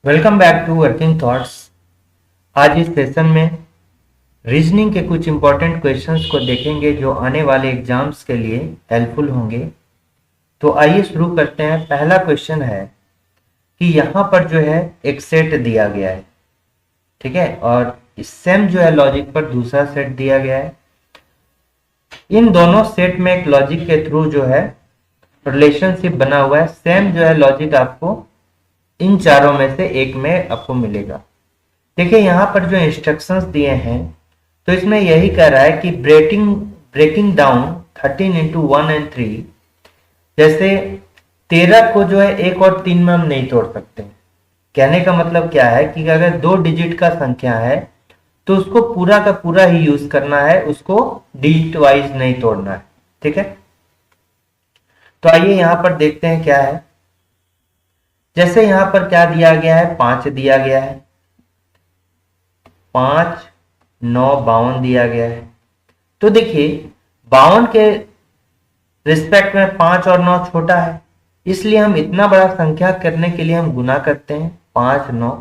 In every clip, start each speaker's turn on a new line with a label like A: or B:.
A: Welcome back to working thoughts. आज इस session में रीजनिंग के कुछ इंपॉर्टेंट क्वेश्चंस को देखेंगे जो आने वाले एग्जाम्स के लिए हेल्पफुल होंगे। तो आइए शुरू करते हैं। पहला क्वेश्चन है कि यहाँ पर जो है एक सेट दिया गया है, ठीक है, और सेम जो है लॉजिक पर दूसरा सेट दिया गया है। इन दोनों सेट में एक लॉजिक के थ्रू जो है रिलेशनशिप बना हुआ है। सेम जो है लॉजिक आपको इन चारों में से एक में आपको मिलेगा। देखिए यहाँ पर जो इंस्ट्रक्शंस दिए हैं तो इसमें यही कह रहा है कि ब्रेकिंग डाउन 13 इंटू 1 and 3। जैसे 13 को जो है 1 और 3 में हम नहीं तोड़ सकते। कहने का मतलब क्या है कि अगर 2 डिजिट का संख्या है तो उसको पूरा का पूरा ही यूज करना है, उसको डिजिट वाइज नहीं तोड़ना है। ठीक है, तो आइए यहां पर देखते हैं क्या है। जैसे यहां पर क्या दिया गया है, 5 दिया गया है, 5 9 52 दिया गया है। तो देखिए 52 के रिस्पेक्ट में 5 और 9 छोटा है, इसलिए हम इतना बड़ा संख्या करने के लिए हम गुना करते हैं। 5 9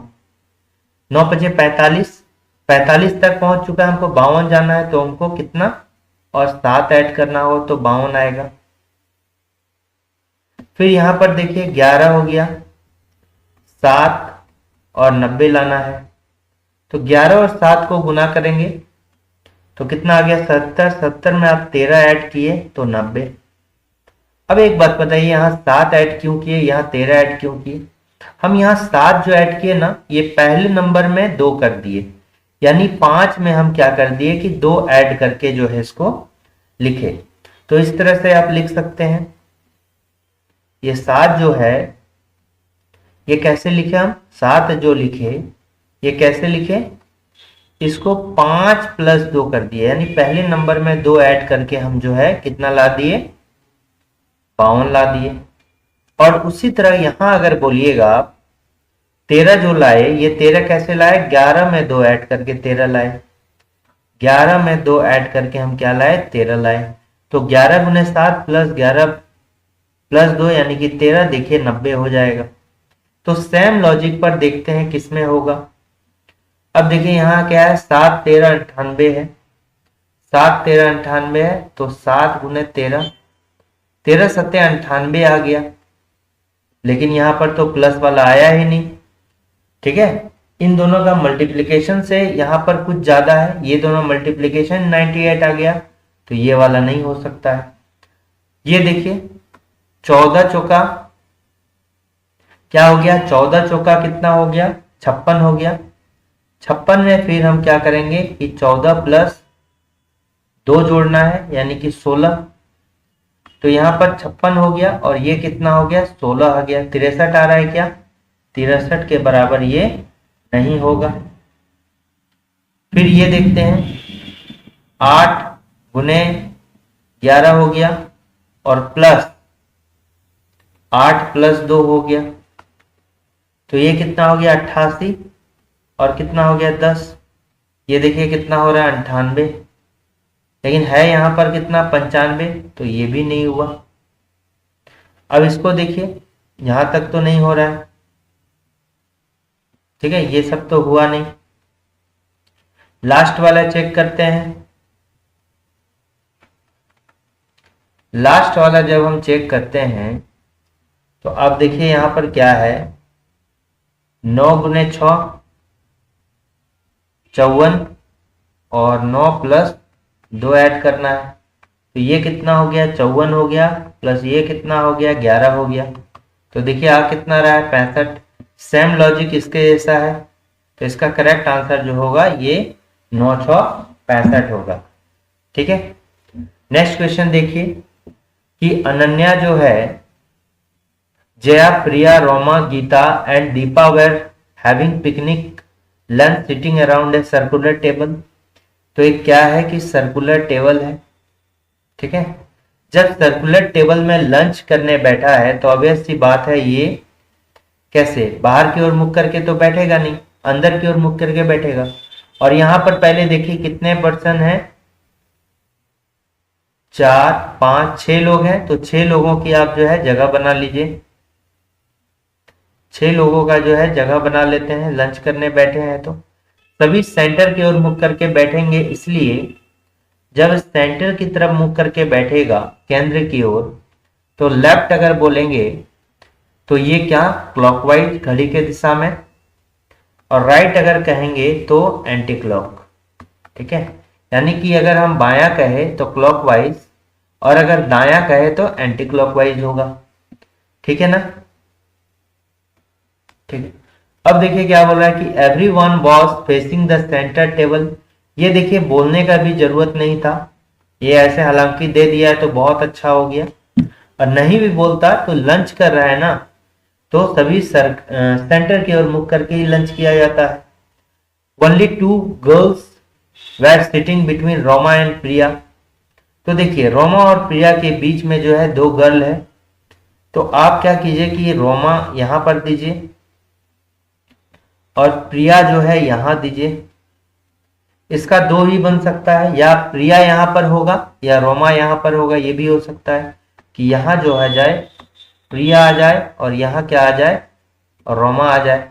A: 9 5 45, 45 तक पहुंच चुका है, हमको 52 जाना है तो हमको कितना और 7 ऐड करना हो तो 52 आएगा। फिर यहां पर देखिए 11 हो गया, 7 और 90 लाना है तो 11 और 7 को गुना करेंगे तो कितना आ गया 70। 70 में आप 13 ऐड किए तो 90। अब एक बात बताइए, यहाँ 7 ऐड क्यों किए, यहाँ 13 ऐड क्यों किए? हम यहाँ 7 जो ऐड किए ना, ये पहले नंबर में 2 कर दिए, यानी 5 में हम क्या कर दिए कि 2 ऐड करके जो है इसको लिखे। तो इस तरह से आप लिख सकते हैं। ये 7 जो है ये कैसे लिखे, हम 7 जो लिखे ये कैसे लिखे, इसको 5 प्लस 2 कर दिए, यानी पहले नंबर में 2 ऐड करके हम जो है कितना ला दिए, 52 ला दिए। और उसी तरह यहां अगर बोलिएगा आप 13 जो लाए, ये 13 कैसे लाए, 11 में 2 ऐड करके 13 लाए। 11 में 2 ऐड करके हम क्या लाए, 13 लाए। तो 11 गुने 7 प्लस 11 प्लस 2 यानी कि 13, देखिए 90 हो जाएगा। तो सेम लॉजिक पर देखते हैं किसमें होगा। अब देखिए यहाँ क्या है, 7 13 98 है, 7 13 98 है तो 7 गुने 13, 13 सत्ते 98 आ गया, लेकिन यहां पर तो प्लस वाला आया ही नहीं। ठीक है, इन दोनों का मल्टीप्लीकेशन से यहां पर कुछ ज्यादा है, ये दोनों मल्टीप्लीकेशन 98 आ गया, तो ये वाला नहीं हो सकता है। ये देखिए 14 चौका क्या हो गया, 14 चौका कितना हो गया, 56 हो गया। 56 में फिर हम क्या करेंगे कि 14 प्लस 2 जोड़ना है यानी कि 16। तो यहां पर 56 हो गया और ये कितना हो गया, 16 आ गया। 63 आ रहा है क्या, 63 के बराबर ये नहीं होगा। फिर ये देखते हैं 8 गुने 11 हो गया और प्लस 8 प्लस 2 हो गया, तो ये कितना हो गया 88 और कितना हो गया 10। ये देखिए कितना हो रहा है 98, लेकिन है यहां पर कितना 95, तो ये भी नहीं हुआ। अब इसको देखिए, यहां तक तो नहीं हो रहा है, ठीक है, ये सब तो हुआ नहीं। लास्ट वाला चेक करते हैं। लास्ट वाला जब हम चेक करते हैं तो अब देखिए यहां पर क्या है, 9 गुने 6 54 और 9 प्लस 2 ऐड करना है, तो ये कितना हो गया 54 हो गया, प्लस ये कितना हो गया 11 हो गया। तो देखिए आ कितना रहा है 65। सेम लॉजिक इसके जैसा है, तो इसका करेक्ट आंसर जो होगा ये 9 6 65 होगा। ठीक है, नेक्स्ट क्वेश्चन देखिए कि अनन्या जो है, Jaya Priya Roma Geeta and Deepa were having picnic lunch sitting around a circular table. तो ये क्या है कि सर्कुलर टेबल है। ठीक है, जब सर्कुलर टेबल में लंच करने बैठा है तो ऑब्वियस सी बात है ये कैसे, बाहर की ओर मुख करके तो बैठेगा नहीं, अंदर की ओर मुख करके बैठेगा। और यहां पर पहले देखिए कितने पर्सन हैं, 4 5 6 लोग हैं, तो 6 लोगों की आप जो है जगह बना लीजिए। 6 लोगों का जो है जगह बना लेते हैं, लंच करने बैठे हैं तो सभी सेंटर की ओर मुख करके बैठेंगे, इसलिए जब सेंटर की तरफ मुख करके बैठेगा केंद्र की ओर, तो लेफ्ट अगर बोलेंगे तो ये क्या क्लॉकवाइज घड़ी के दिशा में, और राइट अगर कहेंगे तो एंटी क्लॉक। ठीक है, यानी कि अगर हम बायां कहे तो क्लॉकवाइज और अगर दायां कहे तो एंटी क्लॉकवाइज होगा। ठीक है ना, ठीक है। अब देखिए क्या बोल रहा है कि every one was facing the centre table. ये देखिए बोलने का भी जरूरत नहीं था, ये ऐसे हालांकि दे दिया है तो बहुत अच्छा हो गया, और नहीं भी बोलता तो लंच कर रहा है ना, तो सभी सेंटर की ओर मुख करके ही लंच किया जाता है। Only 2 girls were sitting between Roma and Priya. तो देखिए रोमा और प्रिया के बीच में जो है 2 गर्ल है, तो आप क्या कीजिए कि रोमा यहां पर दीजिए और प्रिया जो है यहां दीजिए। इसका 2 ही बन सकता है, या प्रिया यहां पर होगा या रोमा यहां पर होगा, ये भी हो सकता है कि यहां जो आ जाए प्रिया आ जाए और यहां क्या आ जाए और रोमा आ जाए,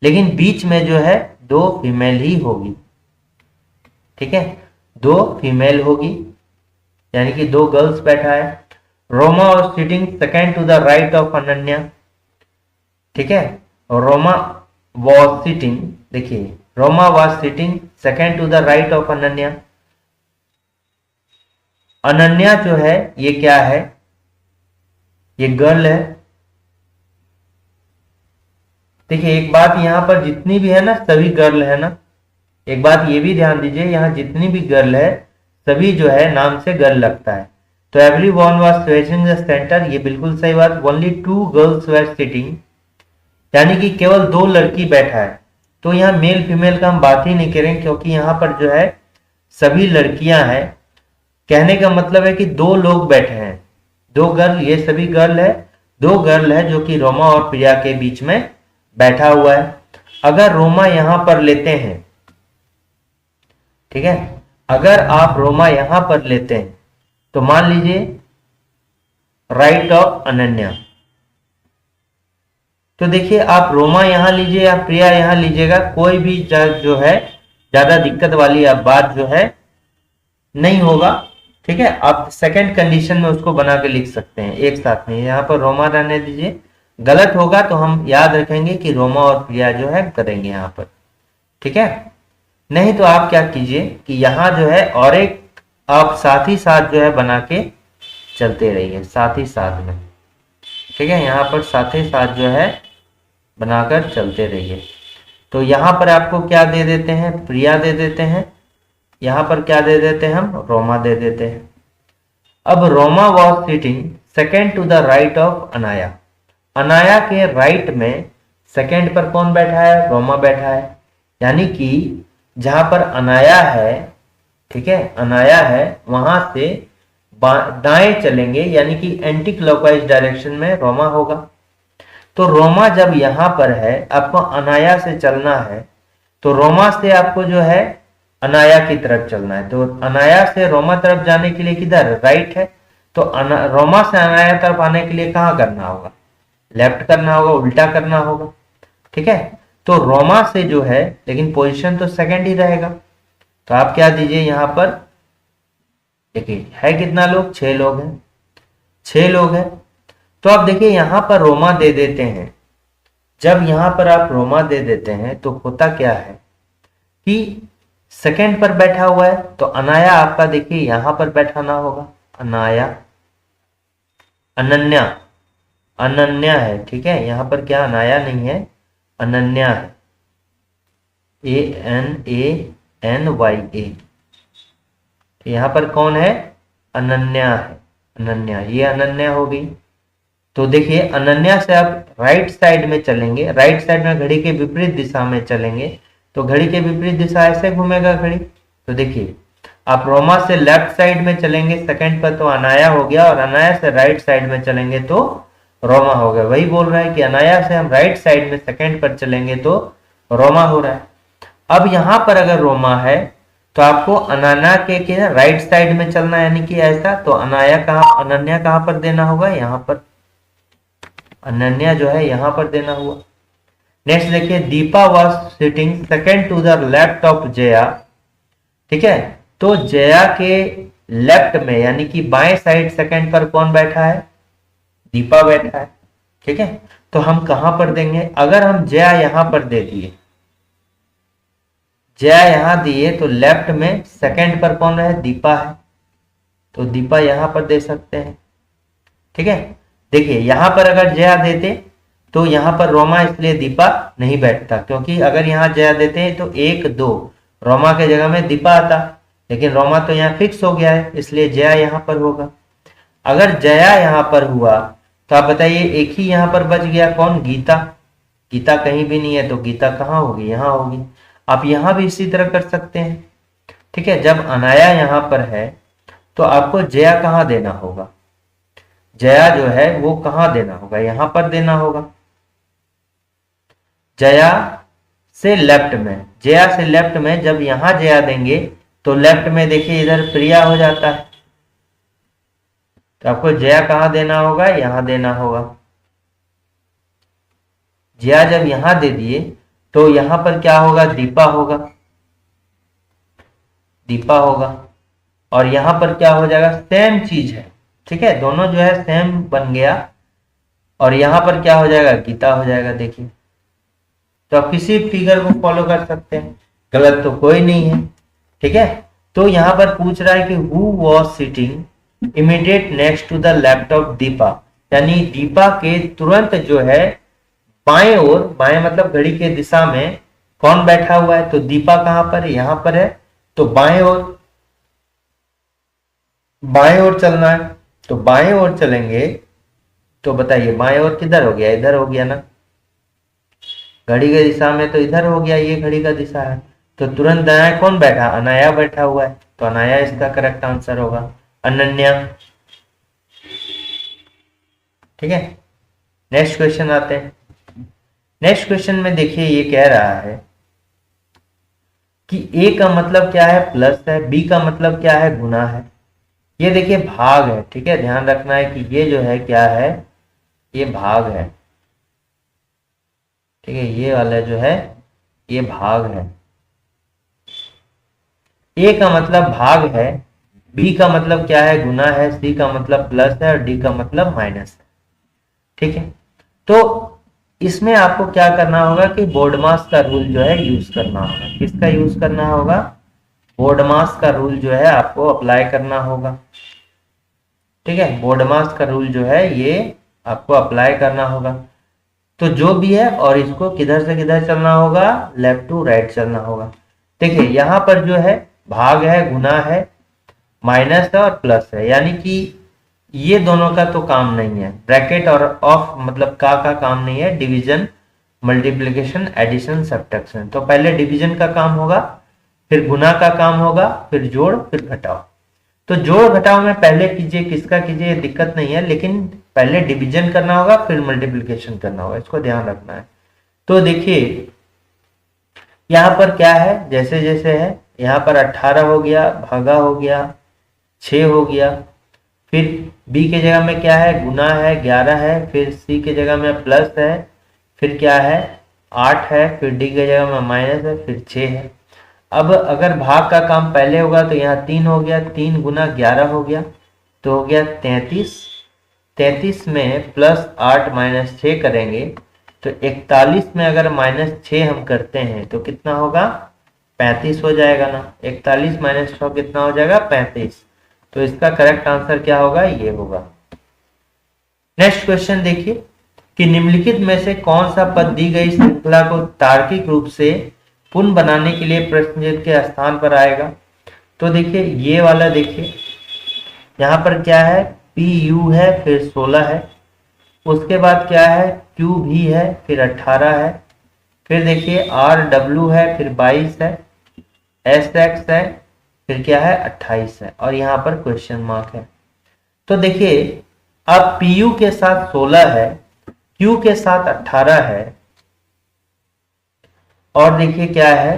A: लेकिन बीच में जो है 2 फीमेल ही होगी। ठीक है, 2 फीमेल होगी, यानी कि 2 गर्ल्स बैठा है। रोमा और sitting second to the right of Ananya. ठीक है, रोमा वॉज सिटिंग, देखिए Roma was sitting second to the right of Ananya. Ananya जो है ये क्या है, ये गर्ल है। देखिए एक बात यहां पर जितनी भी है ना सभी गर्ल है ना, एक बात ये भी ध्यान दीजिए यहां जितनी भी गर्ल है सभी जो है नाम से गर्ल लगता है। तो every one was facing the centre, ये बिल्कुल सही बात। ओनली 2 गर्ल्स वर सिटिंग, यानी कि केवल 2 लड़की बैठा है, तो यहाँ मेल फीमेल का हम बात ही नहीं करें क्योंकि यहाँ पर जो है सभी लड़कियां हैं। कहने का मतलब है कि 2 लोग बैठे हैं, 2 गर्ल, ये सभी गर्ल है, 2 गर्ल है जो कि रोमा और प्रिया के बीच में बैठा हुआ है। अगर रोमा यहां पर लेते हैं, ठीक है, अगर आप रोमा यहां पर लेते हैं तो मान लीजिए राइट ऑफ अनन्या, तो देखिए आप रोमा यहां लीजिए या प्रिया यहां लीजिएगा, कोई भी जो है ज्यादा दिक्कत वाली अब बात जो है नहीं होगा। ठीक है, आप सेकंड कंडीशन में उसको बना के लिख सकते हैं एक साथ में, यहां पर रोमा रहने दीजिए, गलत होगा तो हम याद रखेंगे कि रोमा और प्रिया जो है करेंगे यहां पर। ठीक है, नहीं तो आप क्या कीजिए कि यहां जो है और एक आप साथ ही साथ जो है बना के चलते रहिए, साथ ही साथ में। ठीक है, यहां पर साथ ही साथ जो है बनाकर चलते रहिए। तो यहां पर आपको क्या दे देते हैं, प्रिया दे देते हैं, यहां पर क्या दे देते हैं हम, रोमा दे देते हैं। अब Roma was sitting second to the right of Anaya. Anaya के राइट में सेकेंड पर कौन बैठा है, रोमा बैठा है, यानी कि जहां पर अनाया है, ठीक है, अनाया है वहां से दाएं चलेंगे, यानी कि एंटी क्लॉकवाइज डायरेक्शन में रोमा होगा। तो रोमा जब यहां पर है, आपको अनाया से चलना है, तो रोमा से आपको जो है अनाया की तरफ चलना है। तो अनाया से रोमा तरफ जाने के लिए किधर, राइट है, तो रोमा से अनाया तरफ आने के लिए कहां करना होगा, लेफ्ट करना होगा, उल्टा करना होगा। ठीक है, तो रोमा से जो है, लेकिन पोजीशन तो सेकंड ही रहेगा, तो आप क्या दीजिए यहां पर, देखिए है कितना लोग, 6 लोग हैं, 6 लोग हैं। तो आप देखिए यहां पर रोमा दे देते हैं, जब यहां पर आप रोमा दे देते हैं तो होता क्या है कि सेकंड पर बैठा हुआ है, तो अनाया आपका देखिए यहां पर बैठाना होगा, अनाया, अनन्या, अनन्या है। ठीक है, यहां पर क्या अनाया नहीं है, अनन्या है, ANANYA। यहां पर कौन है, अनन्या है, अनन्या, ये अनन्या हो गई। तो देखिए अनन्या से आप राइट साइड में चलेंगे, राइट साइड में घड़ी के विपरीत दिशा में चलेंगे, तो घड़ी के विपरीत दिशा ऐसे घूमेगा घड़ी। तो देखिए आप रोमा से लेफ्ट साइड में चलेंगे सेकंड पर तो अनाया हो गया, और अनाया से राइट साइड में चलेंगे तो रोमा हो गया। वही बोल रहा है कि अनाया से हम राइट साइड में सेकंड पर चलेंगे तो रोमा हो रहा है। अब यहां पर अगर रोमा है तो आपको अनन्या के राइट साइड में चलना, यानी कि ऐसा, तो अनाया कहां, अनन्या कहां पर देना होगा, यहां पर। अनन्या जो है यहां पर देना हुआ। नेक्स्ट देखिए, Deepa was sitting second to the left of Jaya. ठीक है, तो जया के लेफ्ट में यानी कि बाएं साइड सेकंड पर कौन बैठा है? दीपा बैठा है। ठीक है, तो हम कहां पर देंगे? अगर हम जया यहां पर दे दिए, जया यहां दिए, तो लेफ्ट में सेकंड पर कौन है? दीपा है, तो दीपा यहां पर दे सकते हैं। ठीक है, देखिए यहां पर अगर जया देते तो यहां पर रोमा, इसलिए दीपा नहीं बैठता, क्योंकि अगर यहां जया देते हैं तो 1 2 रोमा के जगह में दीपा आता, लेकिन रोमा तो यहाँ फिक्स हो गया है, इसलिए जया यहां पर होगा। अगर जया यहां पर हुआ तो आप बताइए, एक ही यहां पर बच गया, कौन? गीता। गीता कहीं भी नहीं है, तो गीता कहां होगी? यहां होगी। आप यहां भी इसी तरह कर सकते हैं। ठीक है, जब अनाया यहां पर है तो आपको जया कहां देना होगा? जया जो है वो कहां देना होगा? यहां पर देना होगा। जया से लेफ्ट में, जया से लेफ्ट में जब यहां जया देंगे तो लेफ्ट में देखिए इधर प्रिया हो जाता है, तो आपको जया कहां देना होगा? यहां देना होगा। जया जब यहां दे दिए तो यहां पर क्या होगा? दीपा होगा, दीपा होगा। और यहां पर क्या हो जाएगा? सेम चीज है। ठीक है, दोनों जो है सेम बन गया, और यहां पर क्या हो जाएगा? गीता हो जाएगा। देखिए, तो आप किसी फिगर को फॉलो कर सकते हैं, गलत तो कोई नहीं है। ठीक है, तो यहां पर पूछ रहा है कि who was sitting immediate next to the laptop Deepa, यानी दीपा के तुरंत जो है बाएं ओर, बाएं मतलब घड़ी के दिशा में कौन बैठा हुआ है? तो दीपा कहां पर है? यहां पर है, तो बाएं ओर, बाएं ओर चलना है। तो बाएं ओर चलेंगे तो बताइए बाएं ओर किधर हो गया? इधर हो गया ना, घड़ी की दिशा में तो इधर हो गया, ये घड़ी का दिशा है, तो तुरंत दाएं कौन बैठा? अनाया बैठा हुआ है, तो अनाया इसका करेक्ट आंसर होगा। अनन्या। ठीक है, नेक्स्ट क्वेश्चन आते हैं। नेक्स्ट क्वेश्चन में देखिए ये कह रहा है कि ए का मतलब क्या है? प्लस है, बी का मतलब क्या है? गुना है। ये देखिए भाग है। ठीक है, ध्यान रखना है कि ये जो है क्या है? ये भाग है। ठीक है, ये वाला जो है ये भाग है। ए का मतलब भाग है, बी का मतलब क्या है? गुना है, सी का मतलब प्लस है, और डी का मतलब माइनस है। ठीक है, तो इसमें आपको क्या करना होगा कि बोर्डमास का रूल जो है यूज करना होगा। किसका यूज करना होगा? बोर्डमास का रूल जो है आपको अप्लाई करना होगा। ठीक है, बोर्डमास का रूल जो है ये आपको अप्लाई करना होगा। तो जो भी है, और इसको किधर से किधर चलना होगा? लेफ्ट टू राइट चलना होगा। देखिए यहां पर जो है भाग है, गुना है, माइनस है और प्लस है, यानी कि ये दोनों का तो काम नहीं है। ब्रैकेट और ऑफ मतलब का काम नहीं है। डिवीजन, मल्टीप्लिकेशन, एडिशन, सब्ट्रैक्शन, तो पहले डिवीजन का काम होगा, फिर गुना का काम होगा, फिर जोड़, फिर घटाओ। तो जोड़ घटाओ में पहले कीजिए, किसका कीजिए दिक्कत नहीं है, लेकिन पहले डिवीजन करना होगा, फिर मल्टीप्लिकेशन करना होगा, इसको ध्यान रखना है। तो देखिए यहां पर क्या है? जैसे जैसे है, यहां पर 18 हो गया, भागा हो गया, 6 हो गया, फिर बी के जगह में क्या है? गुना है, 11 है, फिर सी के जगह में प्लस है, फिर क्या है? 8 है, फिर डी के जगह में माइनस है, फिर 6 है। अब अगर भाग का काम पहले होगा तो यहाँ 3 हो गया, 3 गुना 11 हो गया, तो हो गया 33। 33 में प्लस 8 माइनस 6 करेंगे तो 41 में अगर माइनस 6 हम करते हैं तो कितना होगा? 35 हो जाएगा ना। 41 माइनस 6 कितना हो जाएगा? 35। तो इसका करेक्ट आंसर क्या होगा? ये होगा। नेक्स्ट क्वेश्चन देखिए कि निम्नलिखित में से कौन सा पद दी गई श्रृंखला को तार्किक रूप से पुनः बनाने के लिए प्रश्न चिन्ह के स्थान पर आएगा। तो देखिए ये वाला देखिए, यहाँ पर क्या है? PU है, फिर 16 है, उसके बाद क्या है? QV है, फिर 18 है, फिर देखिए RW है, फिर 22 है, SX है, फिर क्या है? 28 है, और यहाँ पर क्वेश्चन मार्क है। तो देखिए अब PU के साथ 16 है, Q के साथ 18 है, और देखिए क्या है?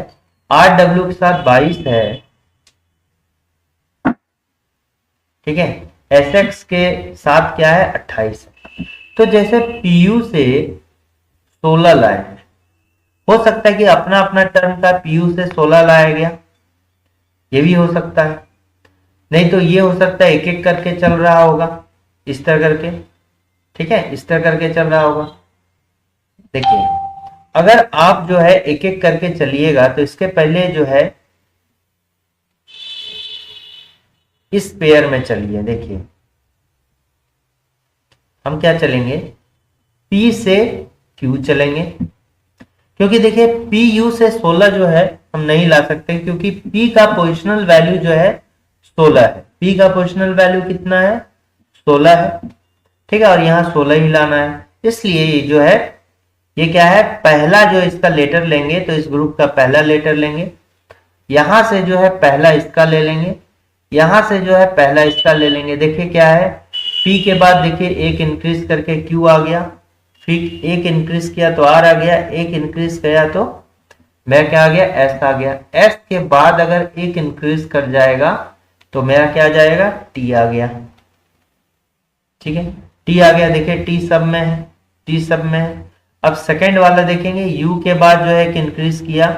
A: RW के साथ 22 है, ठीक है, SX के साथ क्या है? 28 है। तो जैसे पीयू से 16 लाए, हो सकता है कि अपना अपना टर्म का पीयू से 16 लाया गया, ये भी हो सकता है। नहीं तो ये हो सकता है एक एक करके चल रहा होगा, इस तरह करके, ठीक है, इस तरह करके चल रहा होगा। देखिए अगर आप जो है एक एक करके चलिएगा तो इसके पहले जो है इस पेयर में चलिए। देखिए हम क्या चलेंगे, P से Q चलेंगे, क्योंकि देखिए पी यू से 16 जो है हम नहीं ला सकते, क्योंकि P का पोजिशनल वैल्यू जो है 16 है। P का पोजिशनल वैल्यू कितना है, 16 है, ठीक है, और यहाँ 16 ही लाना है। इसलिए ये जो है ये क्या है, पहला जो इसका लेटर लेंगे तो इस ग्रुप का पहला लेटर लेंगे, यहां से जो है पहला इसका ले लेंगे, यहां से जो है पहला इसका ले लेंगे। देखिए क्या है, P के बाद देखिए एक इंक्रीज करके Q आ गया, फिर एक इंक्रीज किया तो R आ गया, एक इंक्रीज किया तो मेरा क्या आ गया, S आ गया। S के बाद अगर एक इंक्रीज कर जाएगा तो मेरा क्या आ जाएगा, T आ गया, ठीक है, T आ गया। देखिए T सब में है, T सब में है। अब सेकेंड वाला देखेंगे, U के बाद जो है एक इंक्रीज किया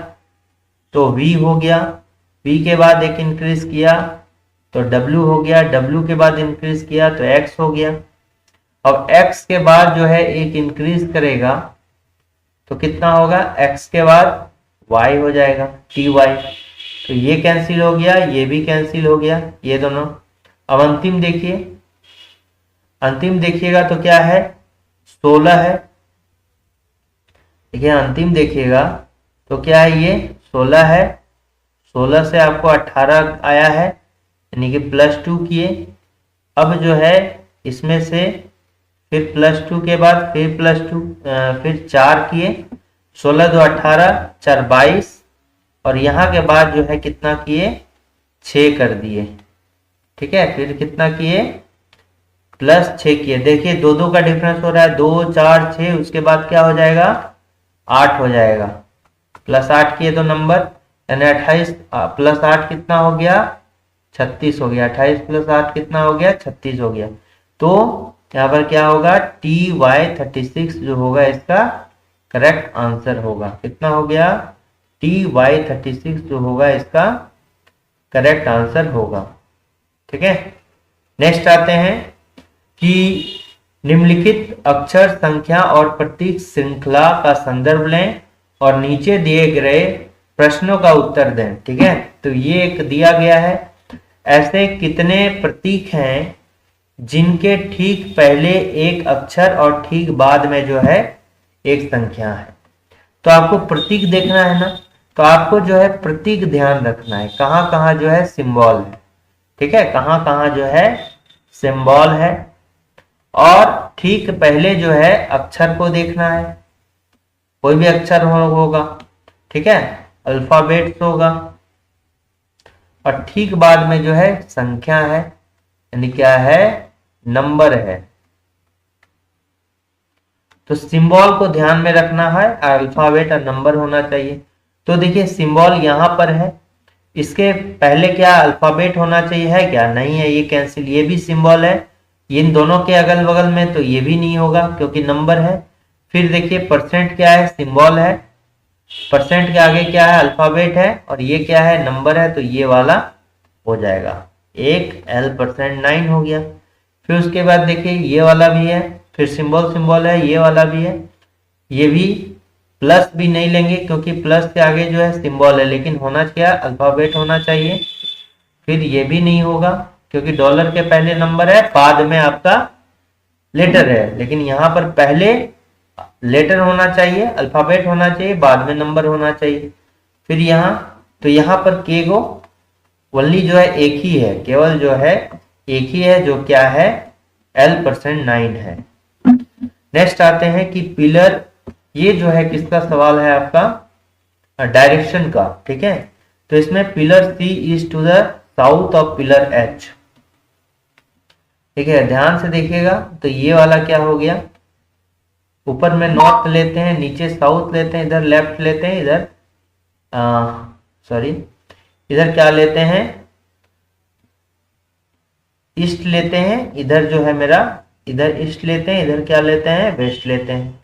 A: तो V हो गया, V के बाद एक इंक्रीज किया तो W हो गया, W के बाद इंक्रीज किया तो X हो गया। अब X के बाद जो है एक इंक्रीज करेगा तो कितना होगा, X के बाद Y हो जाएगा, TY। तो ये कैंसिल हो गया, ये भी कैंसिल हो गया, ये दोनों। अब अंतिम देखिए, अंतिम देखिएगा तो क्या है, 16 है। देखिए अंतिम देखिएगा तो क्या है, ये 16 है, 16 से आपको 18 आया है, यानी कि +2 किए। अब जो है इसमें से फिर +2 के बाद फिर +2, फिर 4 किए, 16 2 18, 4 22, और यहाँ के बाद जो है कितना किए, 6 कर दिए, ठीक है, फिर कितना किए, +6 किए। देखिए 2 2 का डिफरेंस हो रहा है, 2 4 6, उसके बाद क्या हो जाएगा, 8 हो जाएगा, +8 किए तो नंबर, यानी 28 +8 कितना हो गया, 36 हो गया। 28 + 8 कितना हो गया, 36 हो गया। तो यहाँ पर क्या होगा, TY36 जो होगा इसका करेक्ट आंसर होगा। कितना हो गया, TY36 जो होगा इसका करेक्ट आंसर होगा, ठीक है। नेक्स्ट आते हैं कि निम्नलिखित अक्षर, संख्या और प्रतीक श्रृंखला का संदर्भ लें और नीचे दिए गए प्रश्नों का उत्तर दें, ठीक है। तो ये एक दिया गया है, ऐसे कितने प्रतीक हैं जिनके ठीक पहले एक अक्षर और ठीक बाद में जो है एक संख्या है। तो आपको प्रतीक देखना है ना, तो आपको जो है प्रतीक ध्यान रखना है, कहाँ कहाँ जो है सिंबल है, ठीक है, कहाँ कहाँ जो है सिंबल है, और ठीक पहले जो है अक्षर को देखना है, कोई भी अक्षर होगा, ठीक है, अल्फाबेट्स होगा, और ठीक बाद में जो है संख्या है, यानी क्या है, नंबर है। तो सिंबल को ध्यान में रखना है, अल्फाबेट और नंबर होना चाहिए। तो देखिए सिंबल यहां पर है, इसके पहले क्या अल्फाबेट होना चाहिए, है क्या, नहीं है, ये कैंसिल। ये भी सिंबल है, इन दोनों के अगल बगल में तो ये भी नहीं होगा क्योंकि नंबर है। फिर देखिए परसेंट क्या है, सिंबल है, परसेंट के आगे क्या है, अल्फाबेट है, और ये क्या है, नंबर है, तो ये वाला हो जाएगा, एक L% 9 हो गया। फिर उसके बाद देखिए ये वाला भी है, फिर सिंबल सिंबल है, ये वाला भी है, ये भी प्लस भी नहीं लेंगे क्योंकि प्लस के आगे जो है सिंबल है, लेकिन होना क्या, अल्फाबेट होना चाहिए। फिर ये भी नहीं होगा क्योंकि डॉलर के पहले नंबर है, बाद में आपका लेटर है, लेकिन यहाँ पर पहले लेटर होना चाहिए, अल्फाबेट होना चाहिए, बाद में नंबर होना चाहिए। फिर यहाँ, तो यहाँ पर के गो ओनली जो है एक ही है, केवल जो है एक ही है, जो क्या है, L% 9 है। नेक्स्ट आते हैं कि पिलर, ये जो है किसका सवाल है आपका, डायरेक्शन का, ठीक है। तो इसमें pillar C is to the south of pillar H, ठीक है, ध्यान से देखिएगा। तो ये वाला क्या हो गया, ऊपर में नॉर्थ लेते हैं, नीचे साउथ लेते हैं, इधर लेफ्ट लेते हैं, इधर सॉरी इधर क्या लेते हैं, ईस्ट लेते हैं, इधर जो है मेरा इधर ईस्ट लेते हैं, इधर क्या लेते हैं, वेस्ट लेते हैं।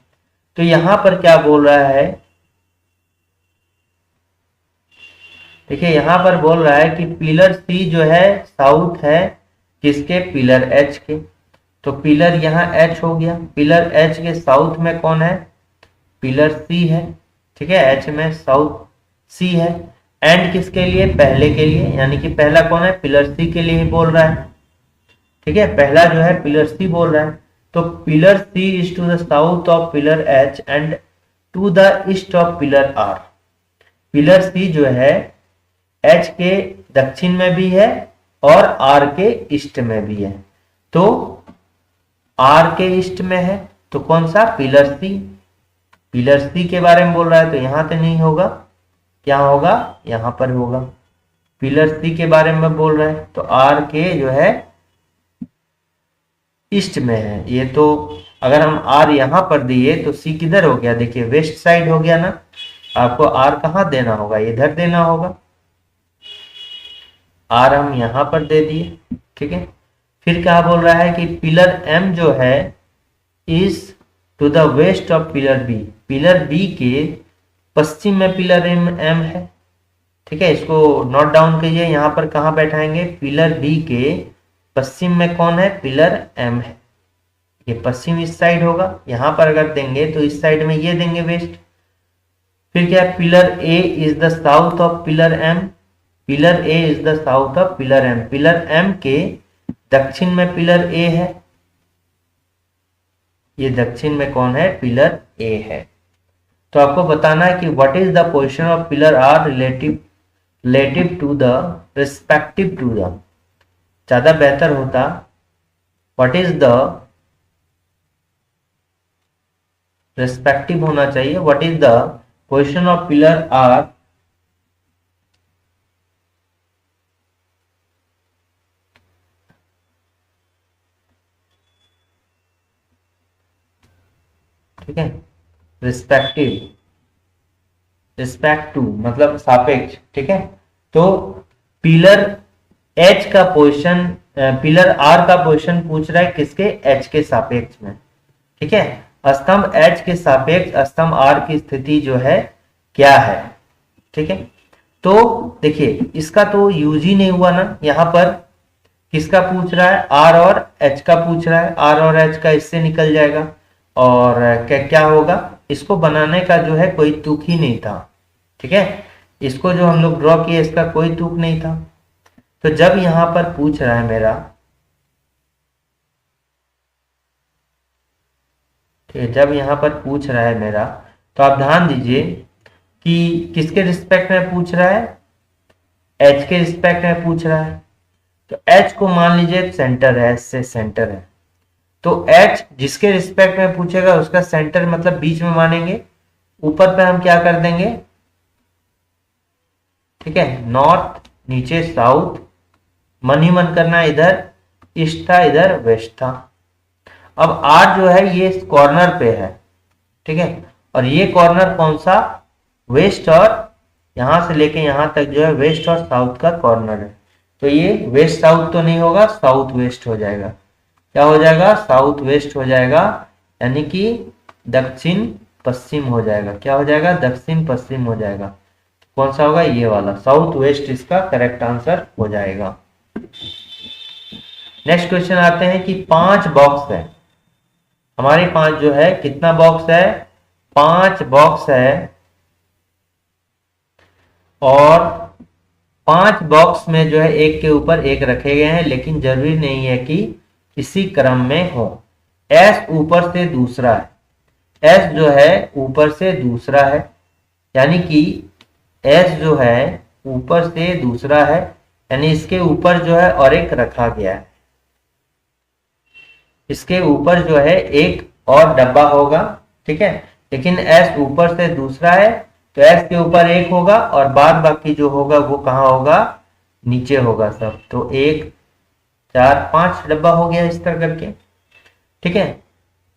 A: तो यहां पर क्या बोल रहा है, देखिए यहां पर बोल रहा है कि पिलर सी जो है साउथ है किसके, पिलर एच के। तो पिलर यहाँ एच हो गया, पिलर एच के साउथ में कौन है, पिलर सी है। ठीक है, एच में साउथ सी है। एंड किसके लिए, पहले के लिए, यानी कि पहला कौन है, पिलर सी के लिए ही बोल रहा है। ठीक है, पहला जो है पिलर सी बोल रहा है। तो pillar C is to the south of pillar H and to the east of pillar R. Pillar C जो है एच के दक्षिण में भी है और आर के ईस्ट में भी है। तो आर के ईस्ट में है तो कौन सा, पिलर सी। पिलर सी के बारे में बोल रहा है तो यहां तो नहीं होगा, क्या होगा, यहां पर होगा। पिलर सी के बारे में बोल रहा है तो आर के जो है ईस्ट में है ये। तो अगर हम आर यहां पर दिए तो सी किधर हो गया, देखिए वेस्ट साइड हो गया ना। आपको आर कहां देना होगा, इधर देना होगा। आर हम यहां पर दे दिए। ठीक है, फिर क्या बोल रहा है कि पिलर एम जो है is to the west of pillar B. Pillar B के पश्चिम में पिलर एम है। ठीक है, इसको नोट डाउन कीजिए, यहां पर कहां बैठाएंगे, पिलर बी के पश्चिम में कौन है, पिलर एम है। ये पश्चिम इस साइड होगा, यहां पर अगर देंगे तो इस साइड में ये देंगे वेस्ट। फिर क्या है, pillar A is the south of pillar M. Pillar A is the south of pillar M. Pillar M के दक्षिण में पिलर ए है, ये दक्षिण में कौन है, पिलर ए है। तो आपको बताना है कि what is the position of pillar R relative to the respective to the, ज्यादा बेहतर होता व्हाट इज द रिस्पेक्टिव होना चाहिए, what is the position of pillar R ठीक है, रिस्पेक्टिव, रिस्पेक्ट टू मतलब सापेक्ष। ठीक है, तो पिलर एच का पोजीशन, पिलर आर का पोजीशन पूछ रहा है किसके, एच के सापेक्ष में। ठीक है, स्तंभ एच के सापेक्ष स्तंभ आर की स्थिति जो है क्या है। ठीक है, तो देखिए इसका तो यूज ही नहीं हुआ ना, यहां पर किसका पूछ रहा है, आर और एच का पूछ रहा है। आर और एच का इससे निकल जाएगा और क्या क्या होगा, इसको बनाने का जो है कोई तुक ही नहीं था। ठीक है, इसको जो हम लोग ड्रॉ किए इसका कोई तुक नहीं था। तो जब यहां पर पूछ रहा है मेरा, ठीक है, जब यहां पर पूछ रहा है मेरा, तो आप ध्यान दीजिए कि किसके रिस्पेक्ट में पूछ रहा है, एच के रिस्पेक्ट में पूछ रहा है। तो एच को मान लीजिए सेंटर है, एच से सेंटर है। तो एच जिसके रिस्पेक्ट में पूछेगा उसका सेंटर मतलब बीच में मानेंगे। ऊपर पे हम क्या कर देंगे, ठीक है, नॉर्थ, नीचे साउथ, मन ही मन करना, इधर ईस्ट था इधर वेस्ट था। अब आर जो है ये कॉर्नर पे है। ठीक है, और ये कॉर्नर कौन सा, वेस्ट, और यहां से लेके यहां तक जो है वेस्ट और साउथ का कॉर्नर है। तो ये वेस्ट साउथ तो नहीं होगा, साउथ वेस्ट हो जाएगा। क्या हो जाएगा, साउथ वेस्ट हो जाएगा, यानी कि दक्षिण पश्चिम हो जाएगा। क्या हो जाएगा, दक्षिण पश्चिम हो जाएगा। कौन सा होगा, ये वाला, साउथ वेस्ट इसका करेक्ट आंसर हो जाएगा। नेक्स्ट क्वेश्चन आते हैं कि 5 बॉक्स है हमारे पास, जो है कितना बॉक्स है, 5 बॉक्स है, और 5 बॉक्स में जो है एक के ऊपर एक रखे गए हैं, लेकिन जरूरी नहीं है कि इसी क्रम में हो। एस ऊपर से दूसरा है, एस जो है ऊपर से दूसरा है, यानी कि एस जो है ऊपर से दूसरा है, यानी इसके ऊपर जो है और एक रखा गया है। इसके ऊपर जो है एक और डब्बा होगा। ठीक है, लेकिन एस ऊपर से दूसरा है तो एस के ऊपर एक होगा और बाद बाकी जो होगा वो कहाँ होगा, नीचे होगा सब। तो 1 4 5 डब्बा हो गया इस तरह करके। ठीक है,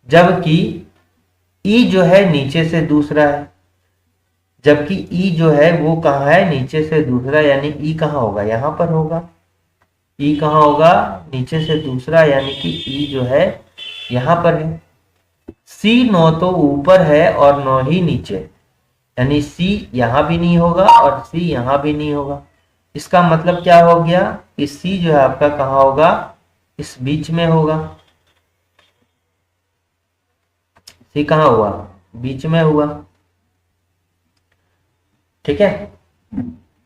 A: जबकि ई जो है नीचे से दूसरा है, जबकि ई जो है वो कहाँ है, नीचे से दूसरा, यानी ई कहाँ होगा, यहां पर होगा। ई कहाँ होगा, नीचे से दूसरा, यानी कि ई जो है यहां पर है। सी नो तो ऊपर है और नो ही नीचे, यानी सी यहां भी नहीं होगा और सी यहां भी नहीं होगा। इसका मतलब क्या हो गया कि सी जो है आपका कहां होगा, इस बीच में होगा। सी कहां हुआ, बीच में हुआ। ठीक है।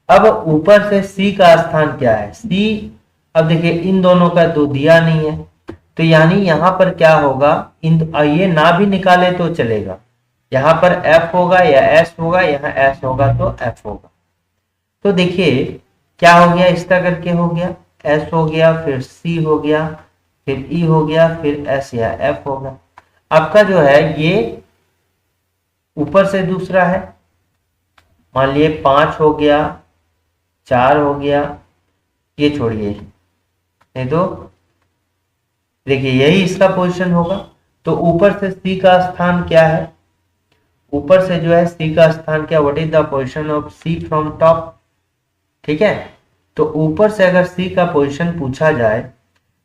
A: अब ऊपर से सी का स्थान क्या है, सी, अब देखिए इन दोनों का तो दिया नहीं है, तो यानी यहां पर क्या होगा, इन ये ना भी निकाले तो चलेगा। यहां पर एफ होगा या एस होगा, यहाँ एस होगा तो एफ होगा। तो देखिए क्या हो गया, इस तरह करके हो गया, एस हो गया, फिर सी हो गया, फिर ई हो गया, फिर एस या एफ होगा। आपका जो है ये ऊपर से दूसरा है, मान लिए 5 हो गया, 4 हो गया, ये छोड़िए, नहीं तो देखिए यही इसका पोजीशन होगा। तो ऊपर से सी का स्थान क्या है, ऊपर से जो है सी का स्थान क्या, what is the position of C from top. ठीक है। तो ऊपर से अगर सी का पोजीशन पूछा जाए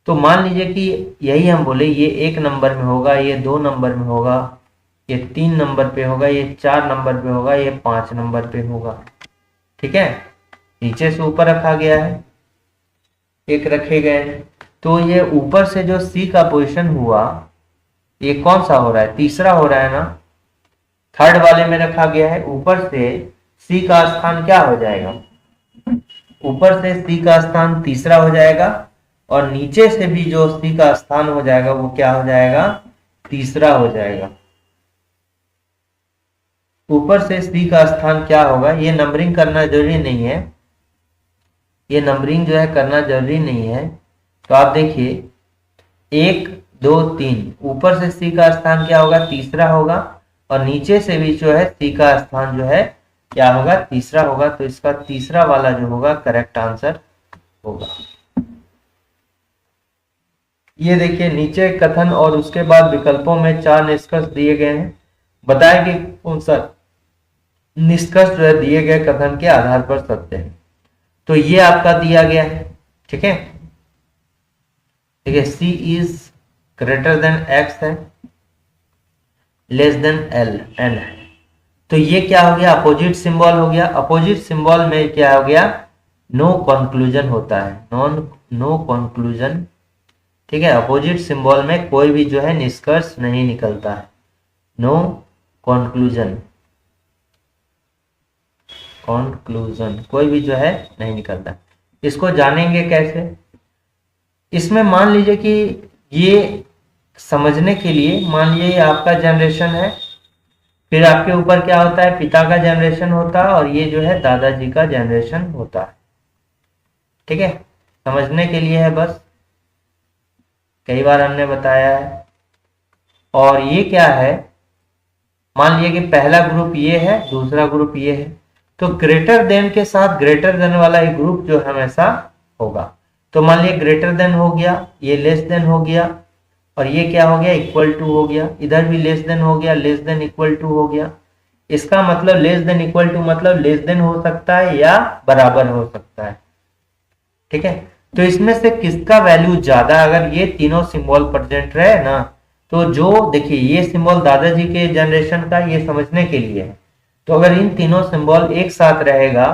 A: तो मान लीजिए कि यही हम बोले ये 1 नंबर में होगा, ये 2 नंबर में होगा, ये 3 नंबर पे होगा, ये 4 नंबर पे होगा, ये 5 नंबर पे होगा। ठीक है। नीचे से ऊपर रखा गया है, एक रखे गए हैं, तो ये ऊपर से जो सी का पोजीशन हुआ ये कौन सा हो रहा है, तीसरा हो रहा है ना, थर्ड वाले में रखा गया है। ऊपर से सी का स्थान क्या हो जाएगा, ऊपर से सी का स्थान तीसरा हो जाएगा और नीचे से भी जो सी का स्थान हो जाएगा वो क्या हो जाएगा, तीसरा हो जाएगा। ऊपर से सी का स्थान क्या होगा, ये नंबरिंग करना जरूरी नहीं है, ये नंबरिंग जो है करना जरूरी नहीं है। तो आप देखिए 1 2 3, ऊपर से सी का स्थान क्या होगा, तीसरा होगा, और नीचे से भी जो है सी का स्थान जो है क्या होगा, तीसरा होगा। तो इसका तीसरा वाला जो होगा करेक्ट आंसर होगा। ये देखिए नीचे कथन और उसके बाद विकल्पों में 4 निष्कर्ष दिए गए हैं, बताएं कि कौन सा निष्कर्ष जो है दिए गए कथन के आधार पर सत्य है। तो ये आपका दिया गया है। ठीक है। देखिए सी इज ग्रेटर देन एक्स है, लेस देन एल एन है। तो ये क्या हो गया, अपोजिट सिंबल हो गया। अपोजिट सिंबल में क्या हो गया, नो कंक्लूजन होता है, नो कंक्लूजन। ठीक है। अपोजिट सिंबल में कोई भी जो है निष्कर्ष नहीं निकलता है, नो कंक्लूजन, कंक्लूजन कोई भी जो है नहीं निकलता। इसको जानेंगे कैसे, इसमें मान लीजिए कि ये समझने के लिए मान लीजिए आपका जनरेशन है, फिर आपके ऊपर क्या होता है, पिता का जनरेशन होता है, और ये जो है दादाजी का जनरेशन होता है। ठीक है। समझने के लिए है बस, कई बार हमने बताया है। और ये क्या है, मान लीजिए कि पहला ग्रुप ये है, दूसरा ग्रुप ये है, तो ग्रेटर देन के साथ ग्रेटर देन वाला एक ग्रुप जो हमेशा होगा। तो मान लीजिए ग्रेटर देन हो गया, ये लेस देन हो गया, और ये क्या हो गया, इक्वल टू हो गया। इधर भी लेस देन हो गया, लेस देन इक्वल टू हो गया। इसका मतलब लेस देन इक्वल टू मतलब लेस देन हो सकता है या बराबर हो सकता है। ठीक है। तो इसमें से किसका वैल्यू ज्यादा, अगर ये तीनों सिंबल प्रेजेंट रहे ना, तो जो देखिए ये सिंबल दादाजी के जनरेशन का, ये समझने के लिए है। तो अगर इन तीनों सिंबल एक साथ रहेगा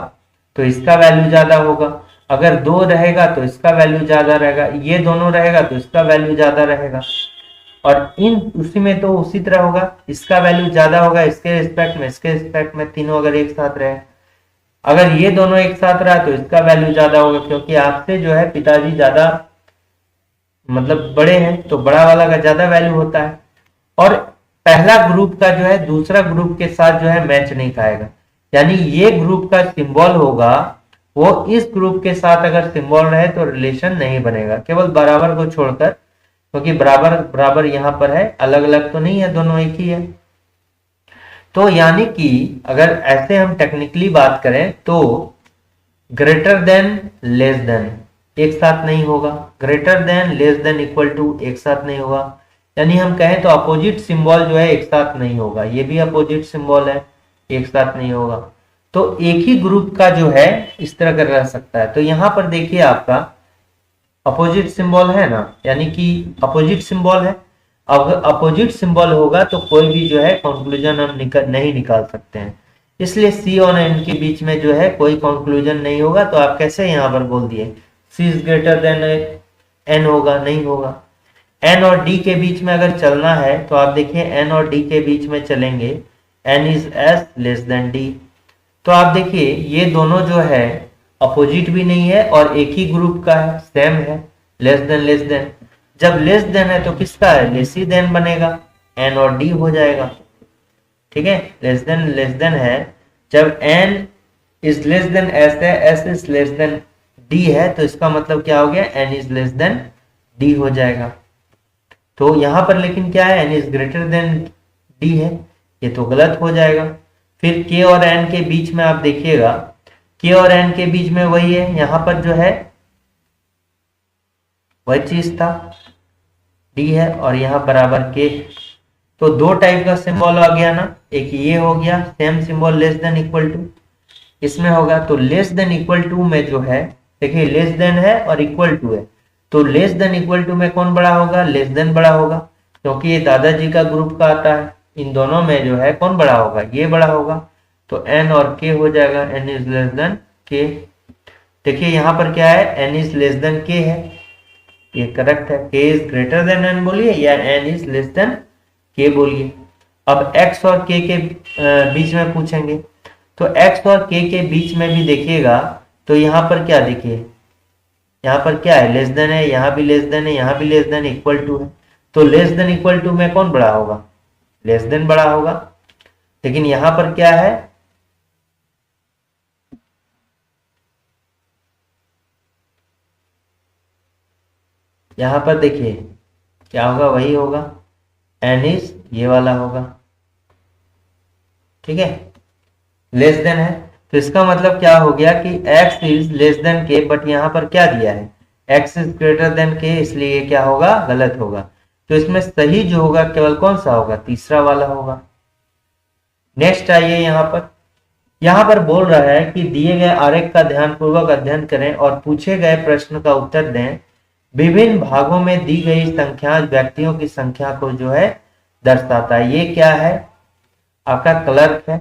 A: तो इसका वैल्यू ज्यादा होगा, अगर 2 रहेगा तो इसका वैल्यू ज्यादा रहेगा, ये दोनों रहेगा तो इसका वैल्यू ज्यादा रहेगा, और इन उसी में तो उसी तरह होगा, इसका वैल्यू ज्यादा होगा इसके रिस्पेक्ट में, इसके रिस्पेक्ट में, तीनों अगर एक साथ रहे। अगर ये दोनों एक साथ रहा तो इसका वैल्यू ज्यादा होगा, क्योंकि आपसे जो है पिताजी ज्यादा मतलब बड़े हैं, तो बड़ा वाला का ज्यादा वैल्यू होता है। और पहला ग्रुप का जो है दूसरा ग्रुप के साथ जो है मैच नहीं खाएगा, यानी ये ग्रुप का सिंबल होगा वो इस ग्रुप के साथ अगर सिंबल रहे तो रिलेशन नहीं बनेगा, केवल बराबर को छोड़कर, क्योंकि बराबर बराबर यहां पर है, अलग अलग तो नहीं है, दोनों एक ही है। तो यानी कि अगर ऐसे हम टेक्निकली बात करें तो ग्रेटर देन लेस देन एक साथ नहीं होगा, greater than less than equal to एक साथ नहीं होगा, यानी हम कहें तो अपोजिट सिंबल जो है एक साथ नहीं होगा, ये भी अपोजिट सिंबल है, एक साथ नहीं होगा। तो एक ही ग्रुप का जो है इस तरह का रह सकता है। तो यहां पर देखिए आपका अपोजिट सिंबल है ना, यानी कि अपोजिट सिंबल है। अब अपोजिट सिंबल होगा तो कोई भी जो है कंक्लूजन हम नहीं निकाल सकते हैं, इसलिए सी और एन के बीच में जो है कोई कंक्लूजन नहीं होगा। तो आप कैसे यहाँ पर बोल दिए सी इज ग्रेटर देन एन, होगा नहीं होगा। एन और डी के बीच में अगर चलना है तो आप देखिए एन और डी के बीच में चलेंगे, N is S less than D. तो आप देखिए ये दोनों जो है अपोजिट भी नहीं है और एक ही ग्रुप का है, सेम है, लेस देन लेस देन। जब लेस देन है तो किसका है, लेसी देन बनेगा, एन और डी हो जाएगा। ठीक है, लेस देन है, जब N is less than S है, S is less than D है, तो इसका मतलब क्या हो गया, N is less than D हो जाएगा। तो यहां पर लेकिन क्या है, N is greater than D है, ये तो गलत हो जाएगा। फिर के और एन के बीच में आप देखिएगा, के और एन के बीच में वही है, यहां पर जो है वही चीज था, डी है और यहां बराबर के। तो दो टाइप का सिंबल आ गया ना, एक ये हो गया same symbol less than equal to, इसमें होगा। तो लेस देन इक्वल टू में जो है देखिए लेस देन है और इक्वल टू है, तो लेस देन इक्वल टू में कौन बड़ा होगा, लेस देन बड़ा होगा, क्योंकि ये दादाजी का ग्रुप का आता है। इन दोनों में जो है कौन बड़ा होगा, ये बड़ा होगा। तो एन और के हो जाएगा, एन इज लेस देन के। देखिए यहां पर क्या है, एन इज लेस देन के है, ये करेक्ट है। के इज ग्रेटर देन एन बोलिए या एन इज लेस देन के बोलिए। अब x और k के बीच में पूछेंगे, तो x और k के बीच में भी देखिएगा, तो यहाँ पर क्या देखिए, यहाँ पर क्या है, लेस देन है, यहाँ भी लेस देन है, यहाँ भी लेस देन, इक्वल टू है। तो लेस देन इक्वल टू में कौन बड़ा होगा, लेस देन बड़ा होगा। लेकिन यहाँ पर क्या है, यहाँ पर देखिए क्या होगा, वही होगा, एन इज ये वाला होगा। ठीक है, लेस देन है, तो इसका मतलब क्या हो गया कि x इज लेस देन के, बट यहां पर क्या दिया है, x इज ग्रेटर देन के, इसलिए ये क्या होगा, गलत होगा। तो इसमें सही जो होगा केवल कौन सा होगा, तीसरा वाला होगा। नेक्स्ट आइए, यहां पर बोल रहा है कि दिए गए आरेख का ध्यानपूर्वक अध्ययन करें और पूछे गए प्रश्न का उत्तर दें। विभिन्न भागों में दी गई संख्या व्यक्तियों की संख्या को जो है दर्शाता है। ये क्या है, आपका क्लर्क है,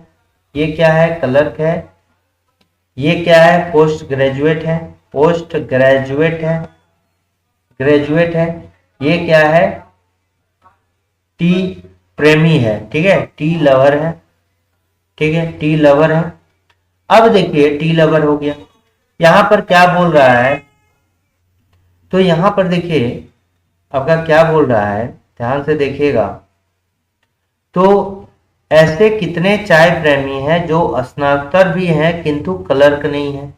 A: ये क्या है, क्लर्क है, ये क्या है, पोस्ट ग्रेजुएट है, पोस्ट ग्रेजुएट है, ग्रेजुएट है, ये क्या है, टी प्रेमी है, ठीक है, टी लवर है, ठीक है, टी लवर है। अब देखिए टी लवर हो गया, यहां पर क्या बोल रहा है, तो यहां पर देखिए आपका क्या बोल रहा है, ध्यान से देखिएगा। तो ऐसे कितने चाय प्रेमी हैं जो स्नातक भी हैं किंतु क्लर्क नहीं है,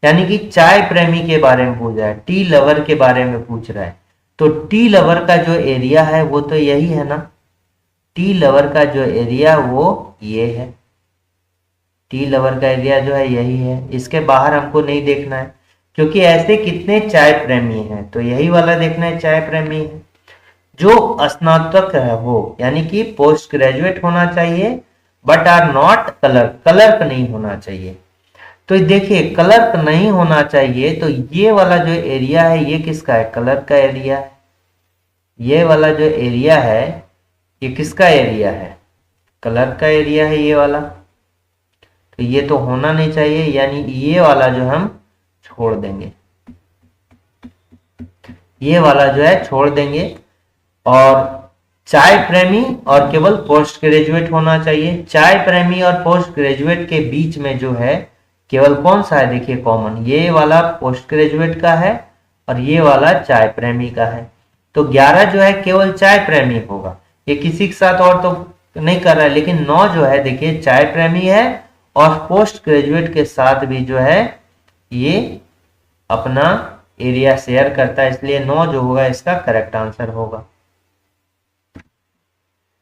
A: यानी कि चाय प्रेमी के बारे में पूछ रहा है, टी लवर के बारे में पूछ रहा है। तो टी लवर का जो एरिया है वो तो यही है ना, टी लवर का जो एरिया वो ये है, टी लवर का एरिया जो है यही है, इसके बाहर हमको नहीं देखना है, क्योंकि ऐसे कितने चाय प्रेमी हैं, तो यही वाला देखना है, चाय प्रेमी है जो स्नातक है वो, यानी कि पोस्ट ग्रेजुएट होना चाहिए, but are not clerk, clerk नहीं होना चाहिए। तो देखिए क्लर्क नहीं होना चाहिए, तो ये वाला जो एरिया है ये किसका है, क्लर्क का एरिया है। ये वाला जो एरिया है ये किसका एरिया है, क्लर्क का एरिया है ये वाला। तो ये तो होना नहीं चाहिए, यानी ये वाला जो हम छोड़ देंगे, ये वाला जो है छोड़ देंगे, और चाय प्रेमी और केवल पोस्ट ग्रेजुएट होना चाहिए। चाय प्रेमी और पोस्ट ग्रेजुएट के बीच में जो है केवल कौन सा है, देखिए कॉमन, ये वाला पोस्ट ग्रेजुएट का है और ये वाला चाय प्रेमी का है। तो 11 जो है केवल चाय प्रेमी होगा, ये किसी के साथ और तो नहीं कर रहा है। लेकिन 9 जो है देखिए चाय प्रेमी है और पोस्ट ग्रेजुएट के साथ भी जो है ये अपना एरिया शेयर करता है, इसलिए 9 जो होगा इसका करेक्ट आंसर होगा।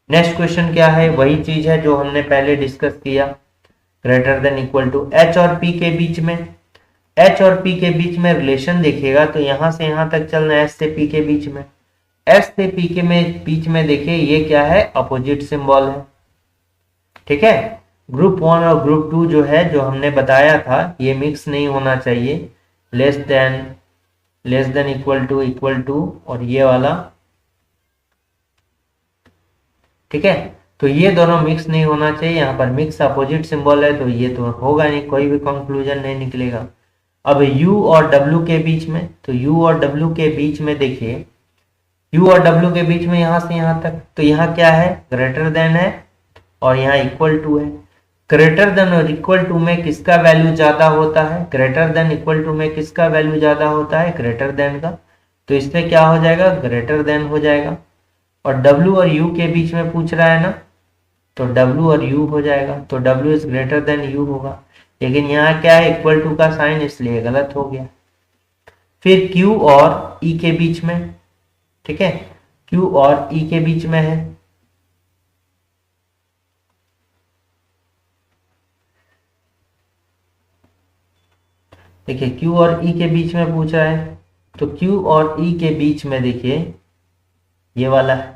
A: नेक्स्ट क्वेश्चन क्या है, वही चीज है जो हमने पहले डिस्कस किया, greater than equal to. H और पी के बीच में, एच और पी के बीच में रिलेशन देखिएगा, तो यहां से यहां तक चलना है, एच से पी के बीच में, एच से पी के बीच में देखिए ये क्या है, अपोजिट सिंबल है, ठीक है। ग्रुप 1 और ग्रुप 2 जो है, जो हमने बताया था, ये मिक्स नहीं होना चाहिए, लेस देन इक्वल टू, और ये वाला ठीक है, तो ये दोनों मिक्स नहीं होना चाहिए। यहाँ पर मिक्स अपोजिट सिंबल है तो ये तो होगा नहीं, कोई भी कंक्लूजन नहीं निकलेगा। अब U और W के बीच में, तो U और W के बीच में देखिए, U और W के बीच में यहां से यहां तक, तो यहाँ क्या है, ग्रेटर देन है और यहाँ इक्वल टू है। ग्रेटर देन और इक्वल टू में किसका वैल्यू ज्यादा होता है, ग्रेटर देन इक्वल टू में किसका वैल्यू ज्यादा होता है, ग्रेटर देन का। तो इसमें क्या हो जाएगा, ग्रेटर देन हो जाएगा। और W और U के बीच में पूछ रहा है ना, तो W और U हो जाएगा, तो W is greater then U होगा। लेकिन यहाँ क्या है, इक्वल टू का साइन, इसलिए गलत हो गया। फिर Q और E के बीच में, ठीक है, Q और E के बीच में है, देखिए Q और E के बीच में पूछ रहा है, तो Q और E के बीच में देखिए ये वाला है,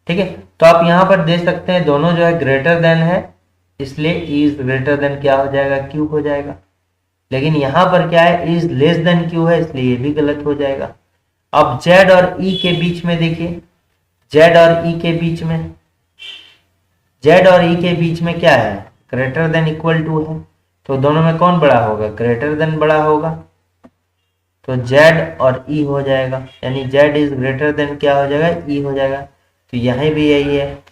A: ठीक है। तो आप यहां पर देख सकते हैं दोनों जो है ग्रेटर देन है, इसलिए E इज ग्रेटर देन क्या हो जाएगा, Q हो जाएगा। लेकिन यहां पर क्या है, इज लेस देन Q है, इसलिए ये भी गलत हो जाएगा। अब Z और E के बीच में देखिए, Z और E के बीच में, Z और E के बीच में क्या है, ग्रेटर देन इक्वल टू है, तो दोनों में कौन बड़ा होगा, ग्रेटर देन बड़ा होगा, तो Z और E हो जाएगा, यानी Z इज ग्रेटर देन क्या हो जाएगा, E हो जाएगा। तो यहीं भी यही है,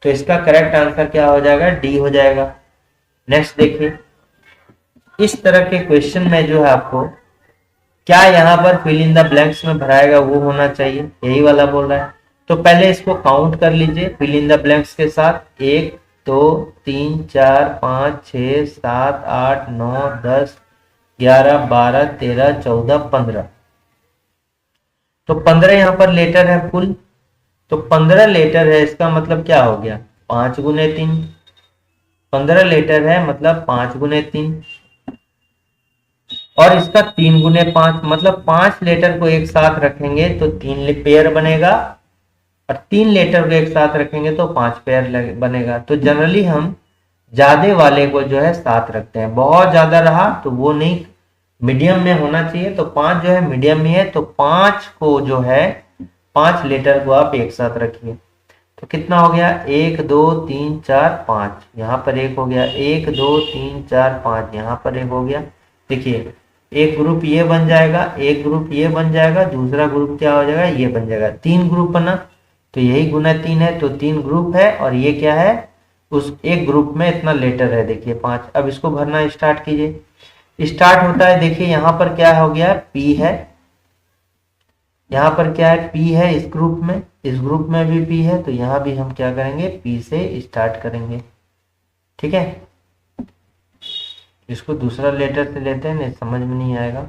A: तो इसका करेक्ट आंसर क्या हो जाएगा, D हो जाएगा। नेक्स्ट देखिए, इस तरह के क्वेश्चन में जो है आपको क्या यहाँ पर फिल इन द ब्लैंक्स में भराएगा वो होना चाहिए, यही वाला बोल रहा है। तो पहले इसको काउंट कर लीजिए फिल इन द ब्लैंक्स के साथ, 1 2 3 4 5 6 7 8 9 10 11 12 13 14 15। तो 15 यहाँ पर लेटर है फुल, तो 15 लेटर है, इसका मतलब क्या हो गया, 5 गुने 3, 15 लेटर है मतलब 5 गुने 3, और इसका 3 गुने 5, मतलब 5 लेटर को एक साथ रखेंगे तो 3 पेयर बनेगा, और 3 लेटर को एक साथ रखेंगे तो 5 पेयर बनेगा। तो जनरली हम ज्यादा वाले को जो है साथ रखते हैं, बहुत ज्यादा रहा तो वो नहीं, मीडियम में होना चाहिए। तो 5 जो है मीडियम में है, तो 5 को जो है 5 लेटर को आप एक साथ रखिए, तो कितना हो गया, 1 2 3 4 5, यहाँ पर एक हो गया, 1 2 3 4 5, यहाँ पर एक हो गया। देखिए एक ग्रुप ये बन जाएगा, एक ग्रुप ये बन जाएगा, दूसरा ग्रुप क्या हो जाएगा, ये बन जाएगा, 3 ग्रुप बना, तो यही गुना 3 है, तो 3 ग्रुप है, और ये क्या है, उस एक ग्रुप में इतना लेटर है, देखिए 5। अब इसको भरना स्टार्ट कीजिए, स्टार्ट होता है, देखिए यहाँ पर क्या हो गया, P है, यहाँ पर क्या है, P है इस ग्रुप में, इस ग्रुप में भी P है, तो यहाँ भी हम क्या करेंगे, P से स्टार्ट करेंगे, ठीक है। इसको दूसरा लेटर से लेते हैं, नहीं समझ में नहीं आएगा।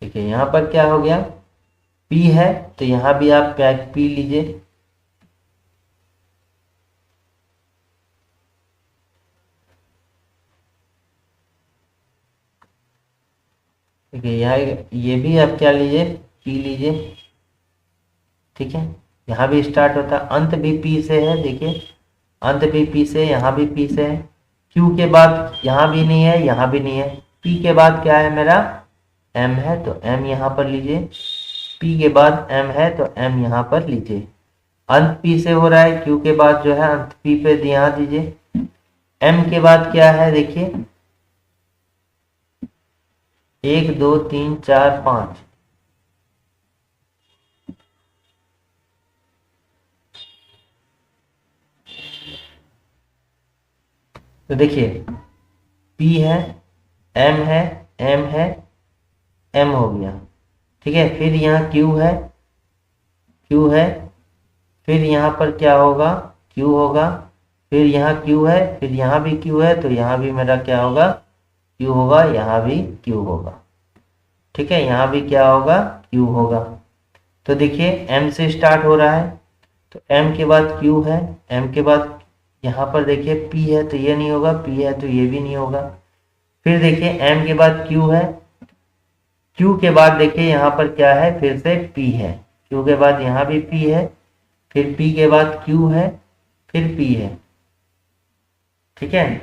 A: देखिए यहाँ पर क्या हो गया, P है, तो यहाँ भी आप P लीजिए, देखिए यहाँ ये भी आप क्या लीजिए, P लीजिए, ठीक है। यहाँ भी स्टार्ट होता है, अंत भी P से है, देखिए अंत भी P से, यहाँ भी P से है। Q के बाद यहाँ भी नहीं है, यहाँ भी नहीं है, P के बाद क्या है मेरा, M है, तो M यहाँ पर लीजिए, P के बाद M है तो M यहाँ पर लीजिए। अंत P से हो रहा है, Q के बाद जो है अंत P पे यहाँ दीजिए। M के बाद क्या है, देखिए 1 2 3 4 5, तो देखिए P है, M है, M है, M हो गया, ठीक है। फिर यहाँ Q है, Q है, फिर यहाँ पर क्या होगा, Q होगा, फिर यहाँ Q है, फिर यहाँ भी Q है, तो यहाँ भी मेरा क्या होगा, Q होगा, यहाँ भी Q होगा, ठीक है। यहाँ भी क्या होगा, Q होगा। तो देखिए M से स्टार्ट हो रहा है, तो M के बाद Q है, M के बाद यहाँ पर देखिए P है, तो ये नहीं होगा, P है तो ये भी नहीं होगा। फिर देखिए M के बाद Q है, Q के बाद देखिए यहाँ पर क्या है, फिर से P है, Q के बाद यहाँ भी P है, फिर P के बाद Q है, फिर P है, ठीक है।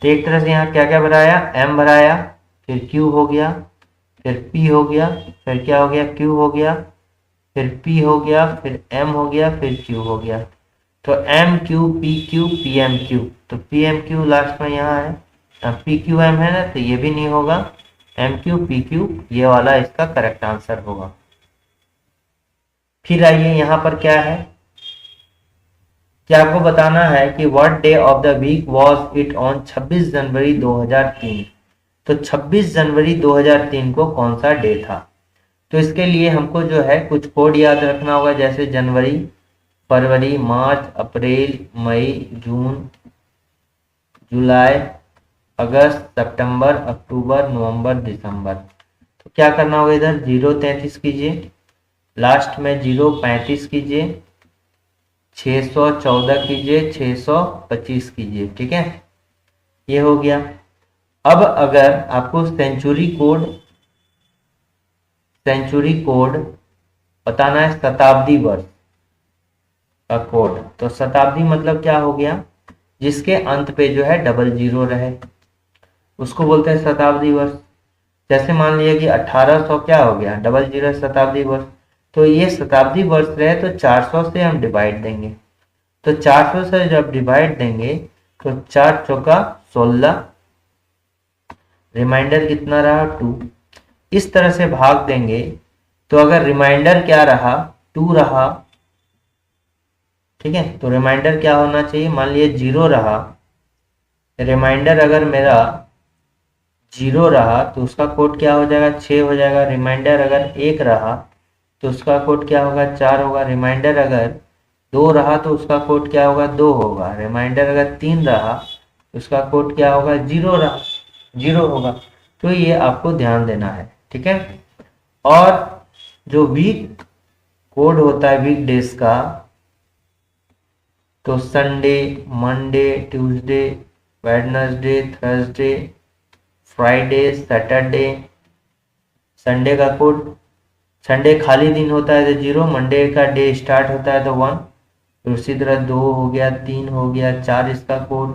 A: तो एक तरह से यहाँ क्या क्या भराया, M भराया, फिर Q हो गया, फिर P हो गया, फिर क्या हो गया, Q हो गया, फिर P हो गया, फिर M हो गया, फिर Q हो गया। तो MQPQ तो PMQ लास्ट में यहाँ है, PQM है ना, तो ये भी नहीं होगा, MQPQ ये वाला इसका करेक्ट आंसर होगा। फिर आइए यहाँ पर क्या है, क्या आपको बताना है कि what day of the week was it on 26 January 2003। तो 26 जनवरी 2003 को कौन सा डे था। तो इसके लिए हमको जो है कुछ कोड याद रखना होगा, जैसे जनवरी, फरवरी, मार्च, अप्रैल, मई, जून, जुलाई, अगस्त, सितंबर, अक्टूबर, नवंबर, दिसंबर। तो क्या करना होगा, इधर 033 कीजिए, लास्ट में 035 कीजिए, 614 कीजिए, 625 कीजिए, ठीक है, ये हो गया। अब अगर आपको सेंचुरी कोड बताना है, शताब्दी वर्ष का कोड, तो शताब्दी मतलब क्या हो गया, जिसके अंत पे जो है डबल जीरो रहे, उसको बोलते हैं शताब्दी वर्ष। जैसे मान लिया कि 1800 क्या हो गया, डबल जीरो शताब्दी वर्ष, तो ये शताब्दी वर्ष रहे तो 400 से हम डिवाइड देंगे, तो 400 से जब डिवाइड देंगे तो 4 चौका 16, रिमाइंडर कितना रहा 2, इस तरह से भाग देंगे। तो अगर रिमाइंडर क्या रहा 2 रहा, ठीक है, तो रिमाइंडर क्या होना चाहिए, मान लिया 0 रहा, रिमाइंडर अगर मेरा 0 रहा तो उसका कोड क्या हो जाएगा 6 हो जाएगा। रिमाइंडर अगर 1 रहा तो उसका कोड क्या होगा 4 होगा। रिमाइंडर अगर 2 रहा तो उसका कोड क्या होगा 2 होगा। रिमाइंडर अगर 3 रहा तो उसका कोड क्या होगा 0 रहा 0 होगा। तो ये आपको ध्यान देना है, ठीक है। और जो वीक कोड होता है वीक डेज का, तो Sunday, Monday, Tuesday, Wednesday, Thursday, Friday, Saturday. Sunday का कोड, संडे खाली दिन होता है तो 0, मंडे का डे स्टार्ट होता है तो 1, फिर उसी तरह 2 हो गया, 3 हो गया, 4 इसका कोड,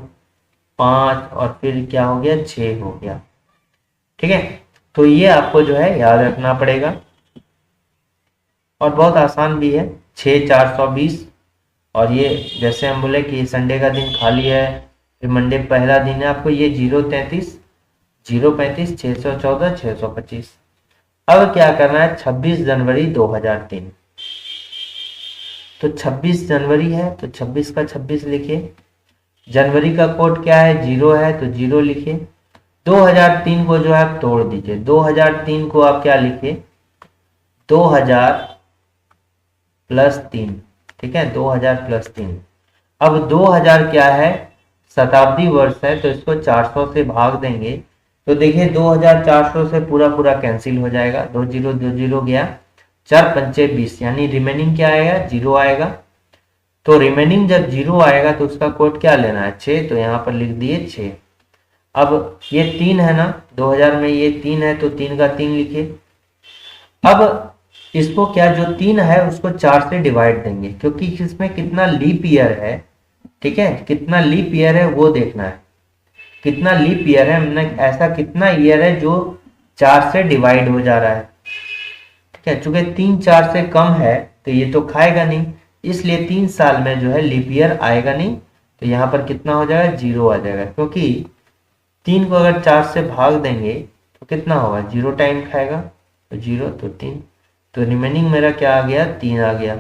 A: 5 और फिर क्या हो गया 6 हो गया, ठीक है। तो ये आपको जो है याद रखना पड़ेगा और बहुत आसान भी है, 6 420। और ये जैसे हम बोले कि संडे का दिन खाली है, फिर मंडे पहला दिन है, आपको ये 033 035 614 625। अब क्या करना है 26 जनवरी 2003। तो 26 जनवरी है तो 26 का 26 लिखिए। जनवरी का कोड क्या है 0 है तो 0 लिखिए। 2003 को जो है आप तोड़ दीजिए। 2003 को आप क्या लिखिए 2000 प्लस 3, ठीक है, 2000 प्लस 3। अब 2000 क्या है शताब्दी वर्ष है तो इसको 400 से भाग देंगे तो देखिए 2400 से पूरा पूरा कैंसिल हो जाएगा, 20 गया, 4 पंचे 20, यानी रिमेनिंग क्या आएगा 0 आएगा। तो रिमेनिंग जब 0 आएगा तो उसका कोड क्या लेना है 6, तो यहाँ पर लिख दिए 6। अब ये 3 है ना 2000 में, ये 3 है तो 3 का 3 लिखिए। अब इसको क्या जो 3 है उसको 4 से डिवाइड देंगे क्योंकि इसमें कितना लीप ईयर है, ठीक है, कितना लीप ईयर है वो देखना है। कितना लीप ईयर है, हमने ऐसा कितना ईयर है जो 4 से डिवाइड हो जा रहा है, ठीक है। चूंकि 3 4 से कम है तो ये तो खाएगा नहीं, इसलिए 3 साल में जो है लीप ईयर आएगा नहीं। तो यहाँ पर कितना हो जाएगा 0 आ जाएगा, क्योंकि 3 को अगर 4 से भाग देंगे तो कितना होगा 0 टाइम खाएगा, तो 0 तो 3, तो रिमेनिंग मेरा क्या आ गया 3 आ गया।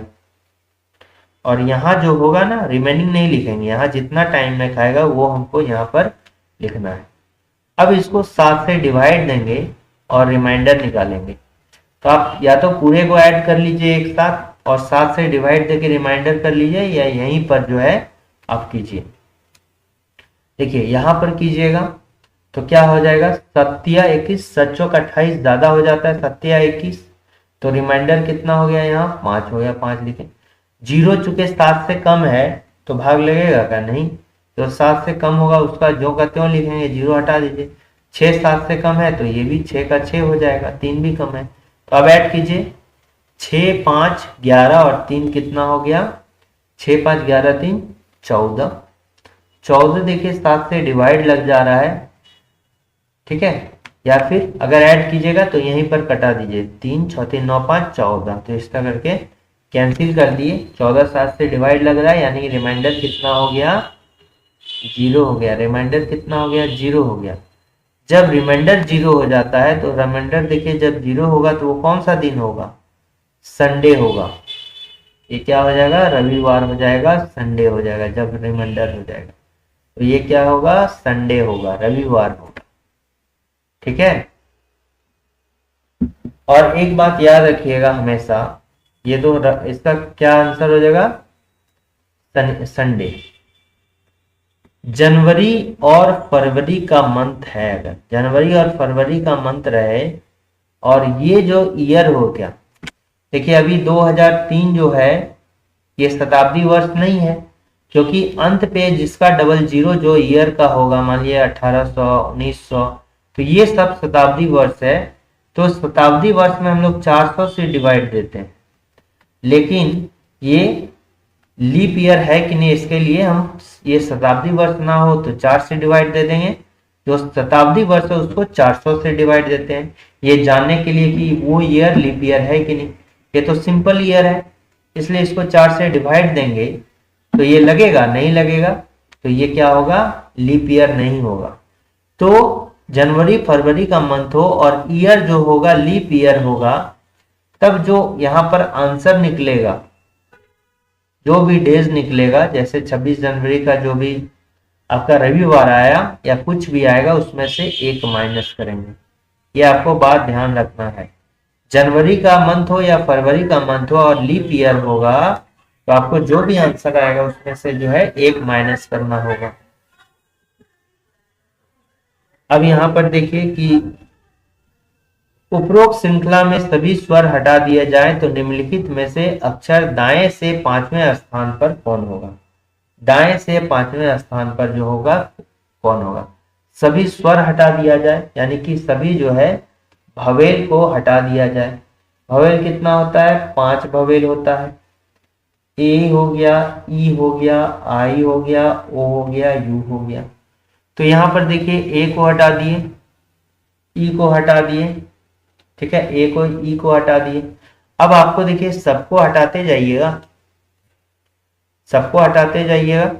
A: और यहाँ जो होगा ना रिमेनिंग नहीं लिखेंगे, यहाँ जितना टाइम में खाएगा वो हमको यहाँ पर लिखना है। अब इसको 7 से डिवाइड देंगे और रिमाइंडर निकालेंगे। तो आप या तो पूरे को ऐड कर लीजिए एक साथ और 7 से डिवाइड देके रिमाइंडर कर लीजिए, या यहीं पर जो है आप कीजिए। देखिए यहाँ पर कीजिएगा तो क्या हो जाएगा 7 21, 28 ज्यादा हो जाता है 7 21, तो रिमाइंडर कितना हो गया यहाँ 5 हो गया, 5 लिखे। 0 चूंकि 7 से कम है तो भाग लगेगा क्या नहीं, तो 7 से कम होगा उसका जो का त्यों लिखेंगे, 0 हटा दीजिए। 6 7 से कम है तो ये भी 6 का 6 हो जाएगा, 3 भी कम है। तो अब ऐड कीजिए 6 5 11 और 3 कितना हो गया 6 5 11 3 14। देखिए 7 से डिवाइड लग जा रहा है, ठीक है, या फिर अगर ऐड कीजिएगा तो यहीं पर कटा दीजिए, 3 6 3 9 5 14, तो इसका करके कैंसिल कर दिए। 14 7 से डिवाइड लग रहा है, यानी रिमाइंडर कितना हो गया, 0 हो गया। रिमाइंडर कितना हो गया, 0 हो गया। जब रिमाइंडर 0 हो जाता है तो रिमाइंडर देखिए जब 0 होगा तो वो कौन सा दिन होगा, संडे होगा। ये क्या हो जाएगा, रविवार हो जाएगा, संडे हो जाएगा जब रिमाइंडर हो जाएगा। तो ये क्या होगा, संडे होगा, रविवार होगा। ठीक है। और एक बात याद रखिएगा हमेशा, ये तो इसका क्या आंसर हो जाएगा, संडे। जनवरी और फरवरी का मंथ है, अगर जनवरी और फरवरी का मंथ रहे और ये जो ईयर हो गया, देखिए अभी 2003 जो है ये शताब्दी वर्ष नहीं है, क्योंकि अंत पे जिसका डबल जीरो जो ईयर का होगा, मान लिया 1800 1900, तो ये सब शताब्दी वर्ष है। तो शताब्दी वर्ष में हम लोग 400 से डिवाइड देते हैं, लेकिन ये लीप ईयर है कि नहीं, इसके लिए हम ये शताब्दी वर्ष ना हो तो 4 से डिवाइड दे देंगे, जो शताब्दी वर्ष है उसको 400 से डिवाइड देते हैं, ये जानने के लिए कि वो ईयर लीप ईयर है कि नहीं। ये तो सिंपल ईयर है, इसलिए इसको 4 से डिवाइड देंगे तो ये लगेगा, नहीं लगेगा तो ये क्या होगा, लीप ईयर नहीं होगा। तो जनवरी फरवरी का मंथ हो और ईयर जो होगा लीप ईयर होगा, तब जो यहां पर आंसर निकलेगा, जो भी डेज निकलेगा, जैसे 26 जनवरी का जो भी आपका रविवार आया या कुछ भी आएगा उसमें से एक माइनस करेंगे। ये आपको बात ध्यान रखना है, जनवरी का मंथ हो या फरवरी का मंथ हो और लीप ईयर होगा तो आपको जो भी आंसर आएगा उसमें से जो है एक माइनस करना होगा। अब यहां पर देखिए कि उपरोक्त श्रृंखला में सभी स्वर हटा दिए जाए तो निम्नलिखित में से अक्षर दाएं से 5वें स्थान पर कौन होगा। दाएं से 5वें स्थान पर जो होगा कौन होगा, सभी स्वर हटा दिया जाए, यानी कि सभी जो है भवेल को हटा दिया जाए। भवेल कितना होता है, 5 भवेल होता है। ए हो गया, ई हो गया, आई हो गया, ओ हो गया, यू हो गया। तो यहां पर देखिए ए को हटा दिए, ई को हटा दिए, ठीक है, ए को ई को हटा दिए। अब आपको देखिए सबको हटाते जाइएगा, सबको हटाते जाइएगा,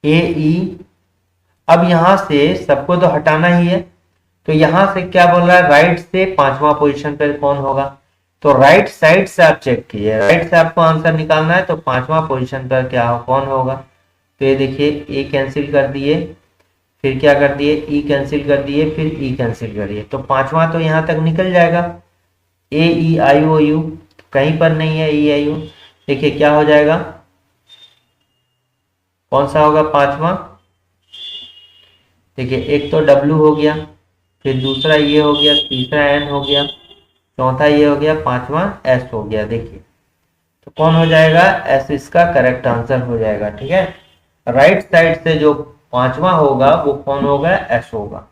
A: ए ई। अब यहां से सबको तो हटाना ही है, तो यहां से क्या बोल रहा है, राइट से 5वां पोजीशन पर कौन होगा। तो राइट साइड से आप चेक कीजिए, राइट से आपको आंसर निकालना है तो 5वां पोजीशन पर क्या हो, कौन होगा। तो ये देखिए ए कैंसिल कर दिए, फिर क्या कर दिए, ई कैंसिल कर दिए, फिर ई कैंसिल कर दिए, तो 5वां तो यहां तक निकल जाएगा। ए ई आई ओ यू कहीं पर नहीं है, ई आई यू। देखिए क्या हो जाएगा, कौन सा होगा 5वां, देखिए एक तो डब्ल्यू हो गया, फिर दूसरा ये हो गया, तीसरा एन हो गया, चौथा ये हो गया, 5वां एस हो गया। देखिए तो कौन हो जाएगा, एस इसका करेक्ट आंसर हो जाएगा। ठीक है, राइट साइड से जो 5वां होगा वो कौन होगा, एस होगा।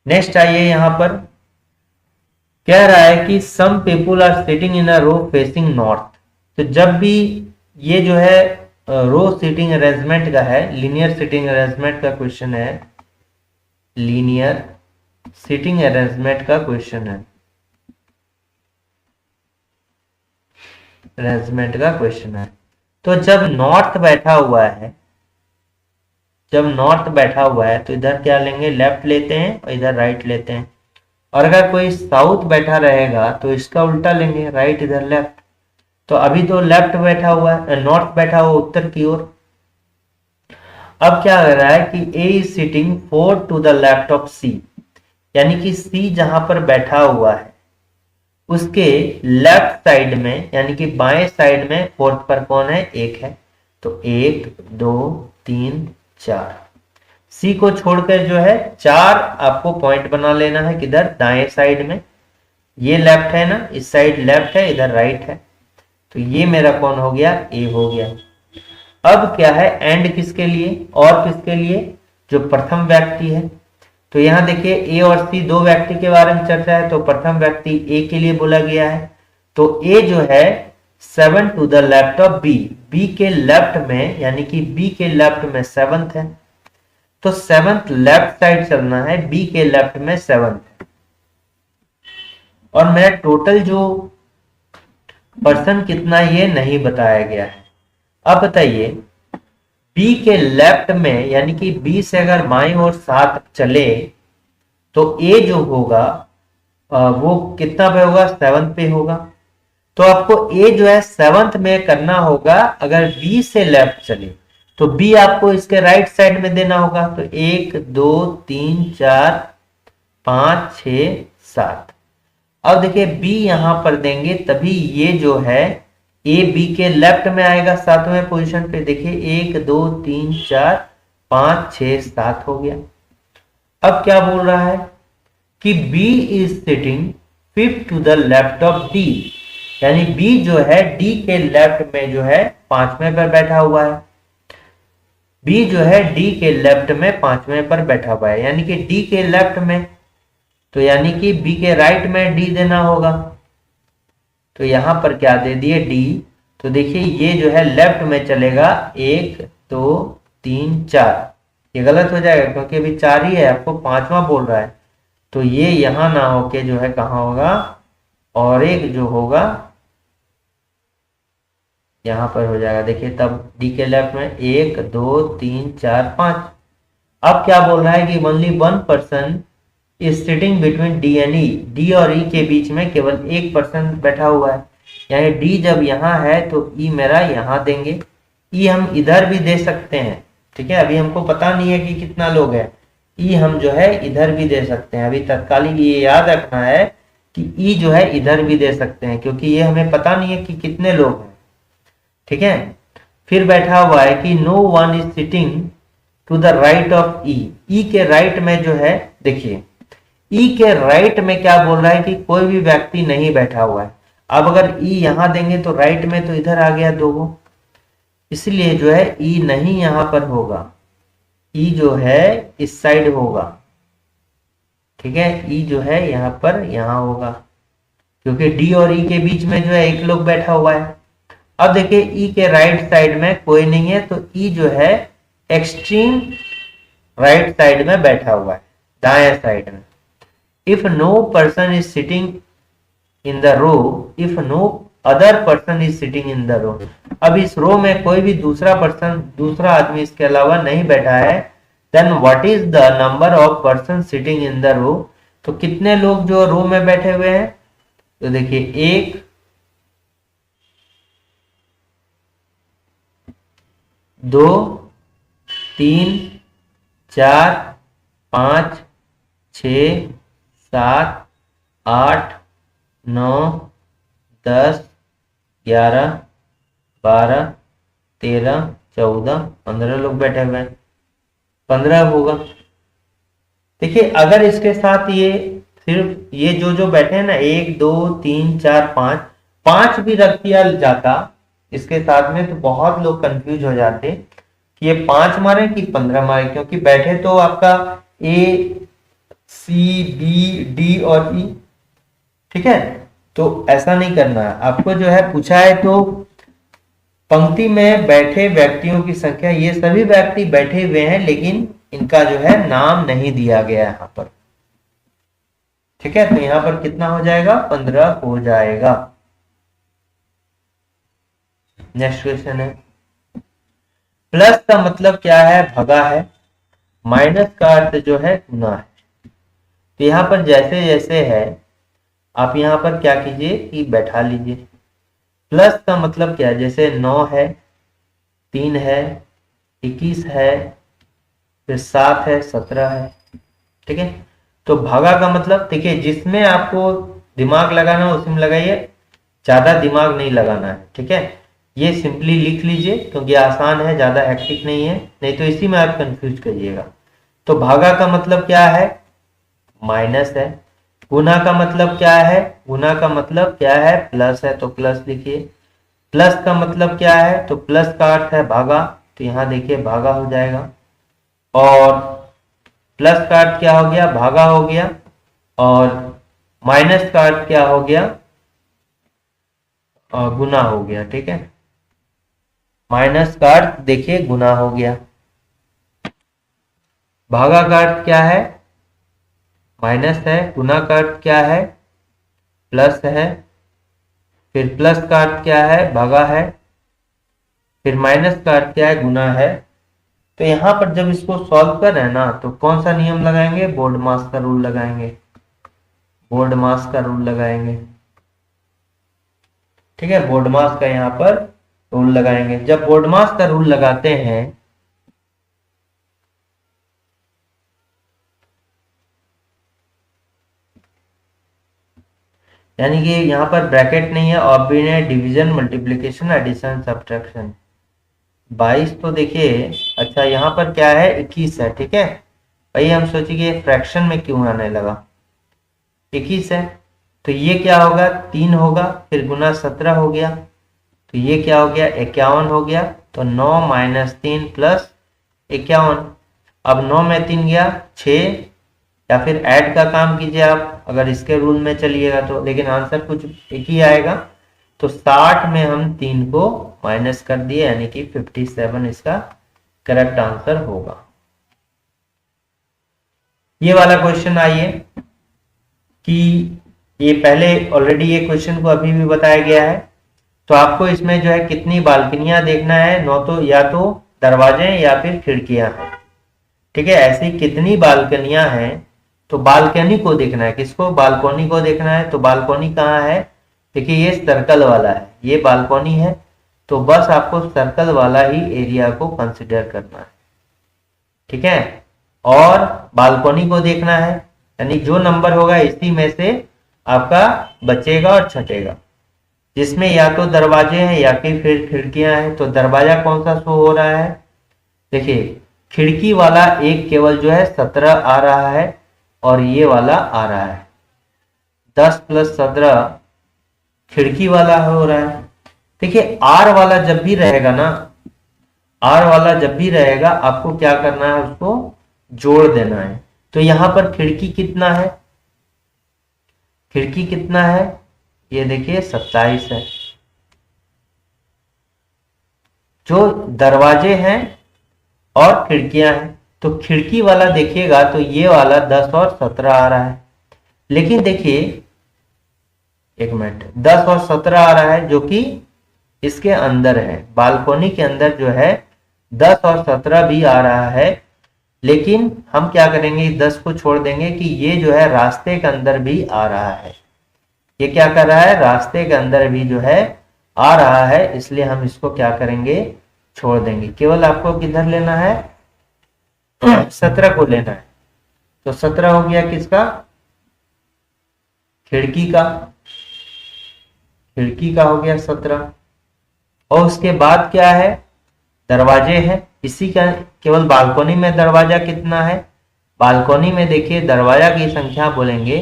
A: नेक्स्ट आइए, यहां पर कह रहा है कि some people are sitting in a row facing north. तो जब भी ये जो है रो सीटिंग अरेंजमेंट का है, लीनियर सीटिंग अरेंजमेंट का क्वेश्चन है, लीनियर सीटिंग अरेंजमेंट का क्वेश्चन है, अरेंजमेंट का क्वेश्चन है। तो जब नॉर्थ बैठा हुआ है, जब नॉर्थ बैठा हुआ है तो इधर क्या लेंगे, लेफ्ट लेते हैं और इधर राइट लेते हैं। और अगर कोई साउथ बैठा रहेगा तो इसका उल्टा लेंगे, राइट इधर लेफ्ट। तो अभी तो लेफ्ट बैठा हुआ है, नॉर्थ बैठा हुआ उत्तर की ओर। अब क्या कर रहा है कि A is sitting 4 to the left of C, यानी कि सी जहां पर बैठा हुआ है उसके लेफ्ट साइड में, यानी कि बाएं साइड में फोर्थ पर कौन है, एक है। तो 1 2 3 4, सी को छोड़कर जो है 4 आपको पॉइंट बना लेना है, किधर, दाएं साइड में। ये लेफ्ट है ना, इस साइड लेफ्ट है, इधर राइट है, तो ये मेरा कौन हो गया, ए हो गया। अब क्या है, एंड किसके लिए और किसके लिए, जो प्रथम व्यक्ति है। तो यहां देखिए ए और सी दो व्यक्ति के बारे में चर्चा है, तो प्रथम व्यक्ति ए के लिए बोला गया है। तो ए जो है 7 to the left of B, B के लेफ्ट में, यानी कि बी के लेफ्ट में 7th है। तो सेवंथ लेफ्ट साइड चलना है, बी के लेफ्ट में सेवंथ है। और मेरा टोटल जो पर्सन कितना ये नहीं बताया गया है। अब बताइए बी के लेफ्ट में, यानी कि बी से अगर बाईं ओर 7 चले तो ए जो होगा वो कितना पे होगा, 7 पे होगा। तो आपको ए जो है 7 में करना होगा। अगर बी से लेफ्ट चले तो बी आपको इसके राइट साइड में देना होगा। तो 1 2 3 4 5 6 7। अब देखिए बी यहां पर देंगे तभी ये जो है ए बी के लेफ्ट में आएगा 7वें पोजीशन पे। देखिए 1 2 3 4 5 6 7 हो गया। अब क्या बोल रहा है कि B is sitting fifth to the left of D, यानी B जो है D के लेफ्ट में जो है 5वें पर बैठा हुआ है। B जो है D के लेफ्ट में 5वें पर बैठा हुआ है, यानी कि D के लेफ्ट में, तो यानी कि B के राइट में D देना होगा। तो यहां पर क्या दे दिए D। तो देखिए ये जो है लेफ्ट में चलेगा 1 2 3 4, ये गलत हो जाएगा क्योंकि अभी 4 ही है, आपको 5वां बोल रहा है। तो ये यहां ना होके जो है कहां होगा, और एक जो होगा यहां पर हो जाएगा। देखिए तब डी के लेफ्ट में 1 2 3 4 5। अब क्या बोल रहा है कि only 1 person is sitting between D and E, D और ई के बीच में केवल एक पर्सन बैठा हुआ है। यानी डी जब यहाँ है तो ई मेरा यहाँ देंगे। ई हम इधर भी दे सकते हैं, ठीक है, अभी हमको पता नहीं है कि कितना लोग हैं। ई हम जो है इधर भी दे सकते हैं, अभी तत्कालीन ये याद रखना है कि ई जो है इधर भी दे सकते हैं क्योंकि ये हमें पता नहीं है कि कितने लोग हैं, ठीक है। फिर बैठा हुआ है कि no one is sitting to the right of E, E के राइट में जो है, देखिए ई के राइट में क्या बोल रहा है कि कोई भी व्यक्ति नहीं बैठा हुआ है। अब अगर ई यहां देंगे तो राइट में तो इधर आ गया 2, इसलिए जो है ई नहीं यहां पर होगा, ई जो है इस साइड होगा, ठीक है। ई जो है यहां पर यहां होगा क्योंकि डी और ई के बीच में जो है एक लोग बैठा हुआ है। अब देखिए ई के राइट साइड में कोई नहीं है तो ई जो है एक्सट्रीम राइट साइड में बैठा हुआ है, दाएं साइड में। If no person is sitting in the row, if no other person is sitting in the row, अब इस रो में कोई भी दूसरा पर्सन, दूसरा आदमी इसके अलावा नहीं बैठा है, then what is the number of person sitting in the row, तो कितने लोग जो रो में बैठे हुए हैं। तो देखिए 1 2 3 4 5 6 7 8 9 10 11 12 13 14 15 लोग बैठे हुए हैं, 15 होगा। देखिए अगर इसके साथ ये सिर्फ ये जो बैठे हैं ना 1 2 3 4 5, 5 भी रख दिया जाता इसके साथ में तो बहुत लोग कंफ्यूज हो जाते कि ये 5 मारे कि 15 मारे, क्योंकि बैठे तो आपका ए सी बी डी और ई, ठीक है। तो ऐसा नहीं करना है आपको, जो है पूछा है तो पंक्ति में बैठे व्यक्तियों की संख्या, ये सभी व्यक्ति बैठे हुए हैं लेकिन इनका जो है नाम नहीं दिया गया यहां पर, ठीक है। तो यहां पर कितना हो जाएगा, 15 हो जाएगा। नेक्स्ट क्वेश्चन है, प्लस का मतलब क्या है, भगा है, माइनस का अर्थ जो है गुना है। तो यहां पर जैसे जैसे है आप यहां पर क्या कीजिए कि बैठा लीजिए। प्लस का मतलब क्या है, जैसे 9 है, 3 है, 21 है, फिर 7 है, 17 है, ठीक है। तो भागा का मतलब देखिए जिसमें आपको दिमाग लगाना है उसमें लगाइए, ज्यादा दिमाग नहीं लगाना है, ठीक है। ये सिंपली लिख लीजिए क्योंकि आसान है, ज्यादा हेक्टिक नहीं है, नहीं तो इसी में आप कंफ्यूज करिएगा। तो भागा का मतलब क्या है, माइनस है। गुना का मतलब क्या है, गुना का मतलब क्या है, प्लस है, तो प्लस लिखिए। प्लस का मतलब क्या है, तो प्लस का अर्थ है भागा, तो यहां देखिए भागा हो जाएगा। और प्लस का अर्थ क्या हो गया, भागा हो गया। और माइनस का अर्थ क्या हो गया, गुना हो गया, ठीक है। माइनस का अर्थ देखिए गुना हो गया। भागा का अर्थ क्या है, माइनस है, गुना का अर्थ क्या है, प्लस है, फिर प्लस का अर्थ क्या है, भागा है, फिर माइनस का अर्थ क्या है, गुना है। तो यहां पर जब इसको सॉल्व कर रहे हैं ना, तो कौन सा नियम लगाएंगे, बोर्ड मास का रूल लगाएंगे, बोर्ड मास का रूल लगाएंगे। ठीक है, बोर्ड मास का यहां पर रूल लगाएंगे। जब बोर्ड मास का रूल लगाते हैं यानी कि यहां पर ब्रैकेट नहीं है, और भी नहीं, डिवीजन, मल्टीप्लीकेशन, एडिशन, सब्ट्रैक्शन। 22 तो देखिए, अच्छा यहाँ पर क्या है, 21 है। ठीक है भाई, हम सोचे कि फ्रैक्शन में क्यों आने लगा, 21 है तो ये क्या होगा, 3 होगा, फिर गुना 17 हो गया, तो ये क्या हो गया, 51 हो गया। तो 9 माइनस 3 प्लस 51। अब 9 में 3 गया 6, या फिर ऐड का काम कीजिए आप अगर इसके रूल में चलिएगा तो, लेकिन आंसर कुछ एक ही आएगा। तो 60 में हम 3 को माइनस कर दिए, यानी कि 57 इसका करेक्ट आंसर होगा। ये वाला क्वेश्चन आइए कि ये पहले ऑलरेडी ये क्वेश्चन को अभी भी बताया गया है। तो आपको इसमें जो है कितनी बालकनियां देखना है, नो तो या तो दरवाजे या फिर खिड़कियां हैं। ठीक है, ऐसी कितनी बालकनियां हैं, तो बालकनी को देखना है, किसको, बालकोनी को देखना है। तो बालकोनी कहाँ है, देखिए ये सर्कल वाला है, ये बालकोनी है, तो बस आपको सर्कल वाला ही एरिया को कंसिडर करना है। ठीक है, और बालकोनी को देखना है, यानी जो नंबर होगा इसी में से आपका बचेगा और छटेगा, जिसमें या तो दरवाजे हैं या फिर खिड़कियां हैं। तो दरवाजा कौन सा शो हो रहा है, देखिए खिड़की वाला एक केवल जो है 17 आ रहा है, और ये वाला आ रहा है 10 प्लस 17 खिड़की वाला हो रहा है। देखिए आर वाला जब भी रहेगा ना, आर वाला जब भी रहेगा आपको क्या करना है, उसको जोड़ देना है। तो यहां पर खिड़की कितना है, खिड़की कितना है, ये देखिए 27 है। जो दरवाजे हैं और खिड़कियां हैं, तो खिड़की वाला देखिएगा तो ये वाला 10 और 17 आ रहा है, लेकिन देखिए एक मिनट, 10 और 17 आ रहा है जो कि इसके अंदर है, बालकोनी के अंदर जो है 10 और 17 भी आ रहा है। लेकिन हम क्या करेंगे, 10 को छोड़ देंगे कि ये जो है रास्ते के अंदर भी आ रहा है, ये क्या कर रहा है, रास्ते के अंदर भी जो है आ रहा है, इसलिए हम इसको क्या करेंगे, छोड़ देंगे। केवल आपको किधर लेना है, 17 को लेना है। तो 17 हो गया किसका, खिड़की का, खिड़की का हो गया 17। और उसके बाद क्या है, दरवाजे हैं, इसी का केवल बालकोनी में दरवाजा कितना है, बालकोनी में देखिए दरवाजा की संख्या बोलेंगे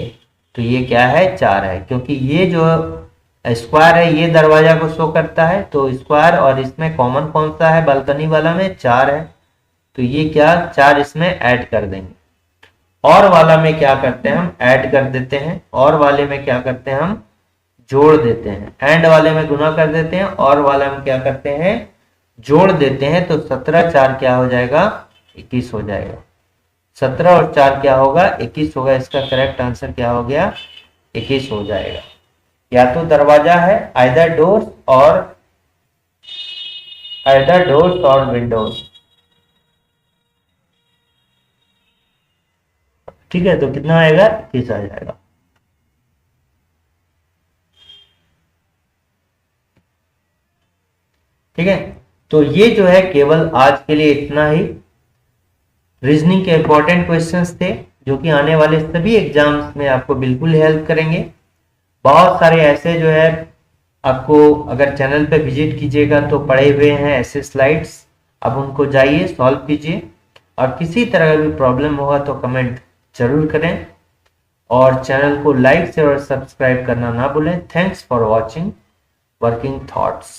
A: तो ये क्या है, 4 है, क्योंकि ये जो स्क्वायर है ये दरवाजा को शो करता है। तो स्क्वायर और इसमें कॉमन कौन सा है, बालकनी वाला में 4 है, तो ये क्या 4 इसमें ऐड कर देंगे। और वाला में क्या करते हैं, हम ऐड कर देते हैं, और वाले में क्या करते हैं, हम जोड़ देते हैं, एंड वाले में गुना कर देते हैं, और वाले में क्या करते हैं, जोड़ देते हैं। तो 17 4 क्या हो जाएगा, 21 हो जाएगा। 17 और 4 क्या होगा, 21 होगा। इसका करेक्ट आंसर क्या हो गया, 21 हो जाएगा। या तो दरवाजा है, आइदर डोर्स और विंडोज। ठीक है, तो कितना आएगा, 21 आ जाएगा। ठीक है, तो ये जो है केवल आज के लिए इतना ही रीजनिंग के इंपॉर्टेंट क्वेश्चंस थे, जो कि आने वाले सभी एग्जाम्स में आपको बिल्कुल हेल्प करेंगे। बहुत सारे ऐसे जो है आपको, अगर चैनल पे विजिट कीजिएगा तो पड़े हुए हैं ऐसे स्लाइड्स, आप उनको जाइए सॉल्व कीजिए, और किसी तरह का भी प्रॉब्लम होगा तो कमेंट जरूर करें, और चैनल को लाइक शेयर और सब्सक्राइब करना ना भूलें। Thanks for watching working thoughts.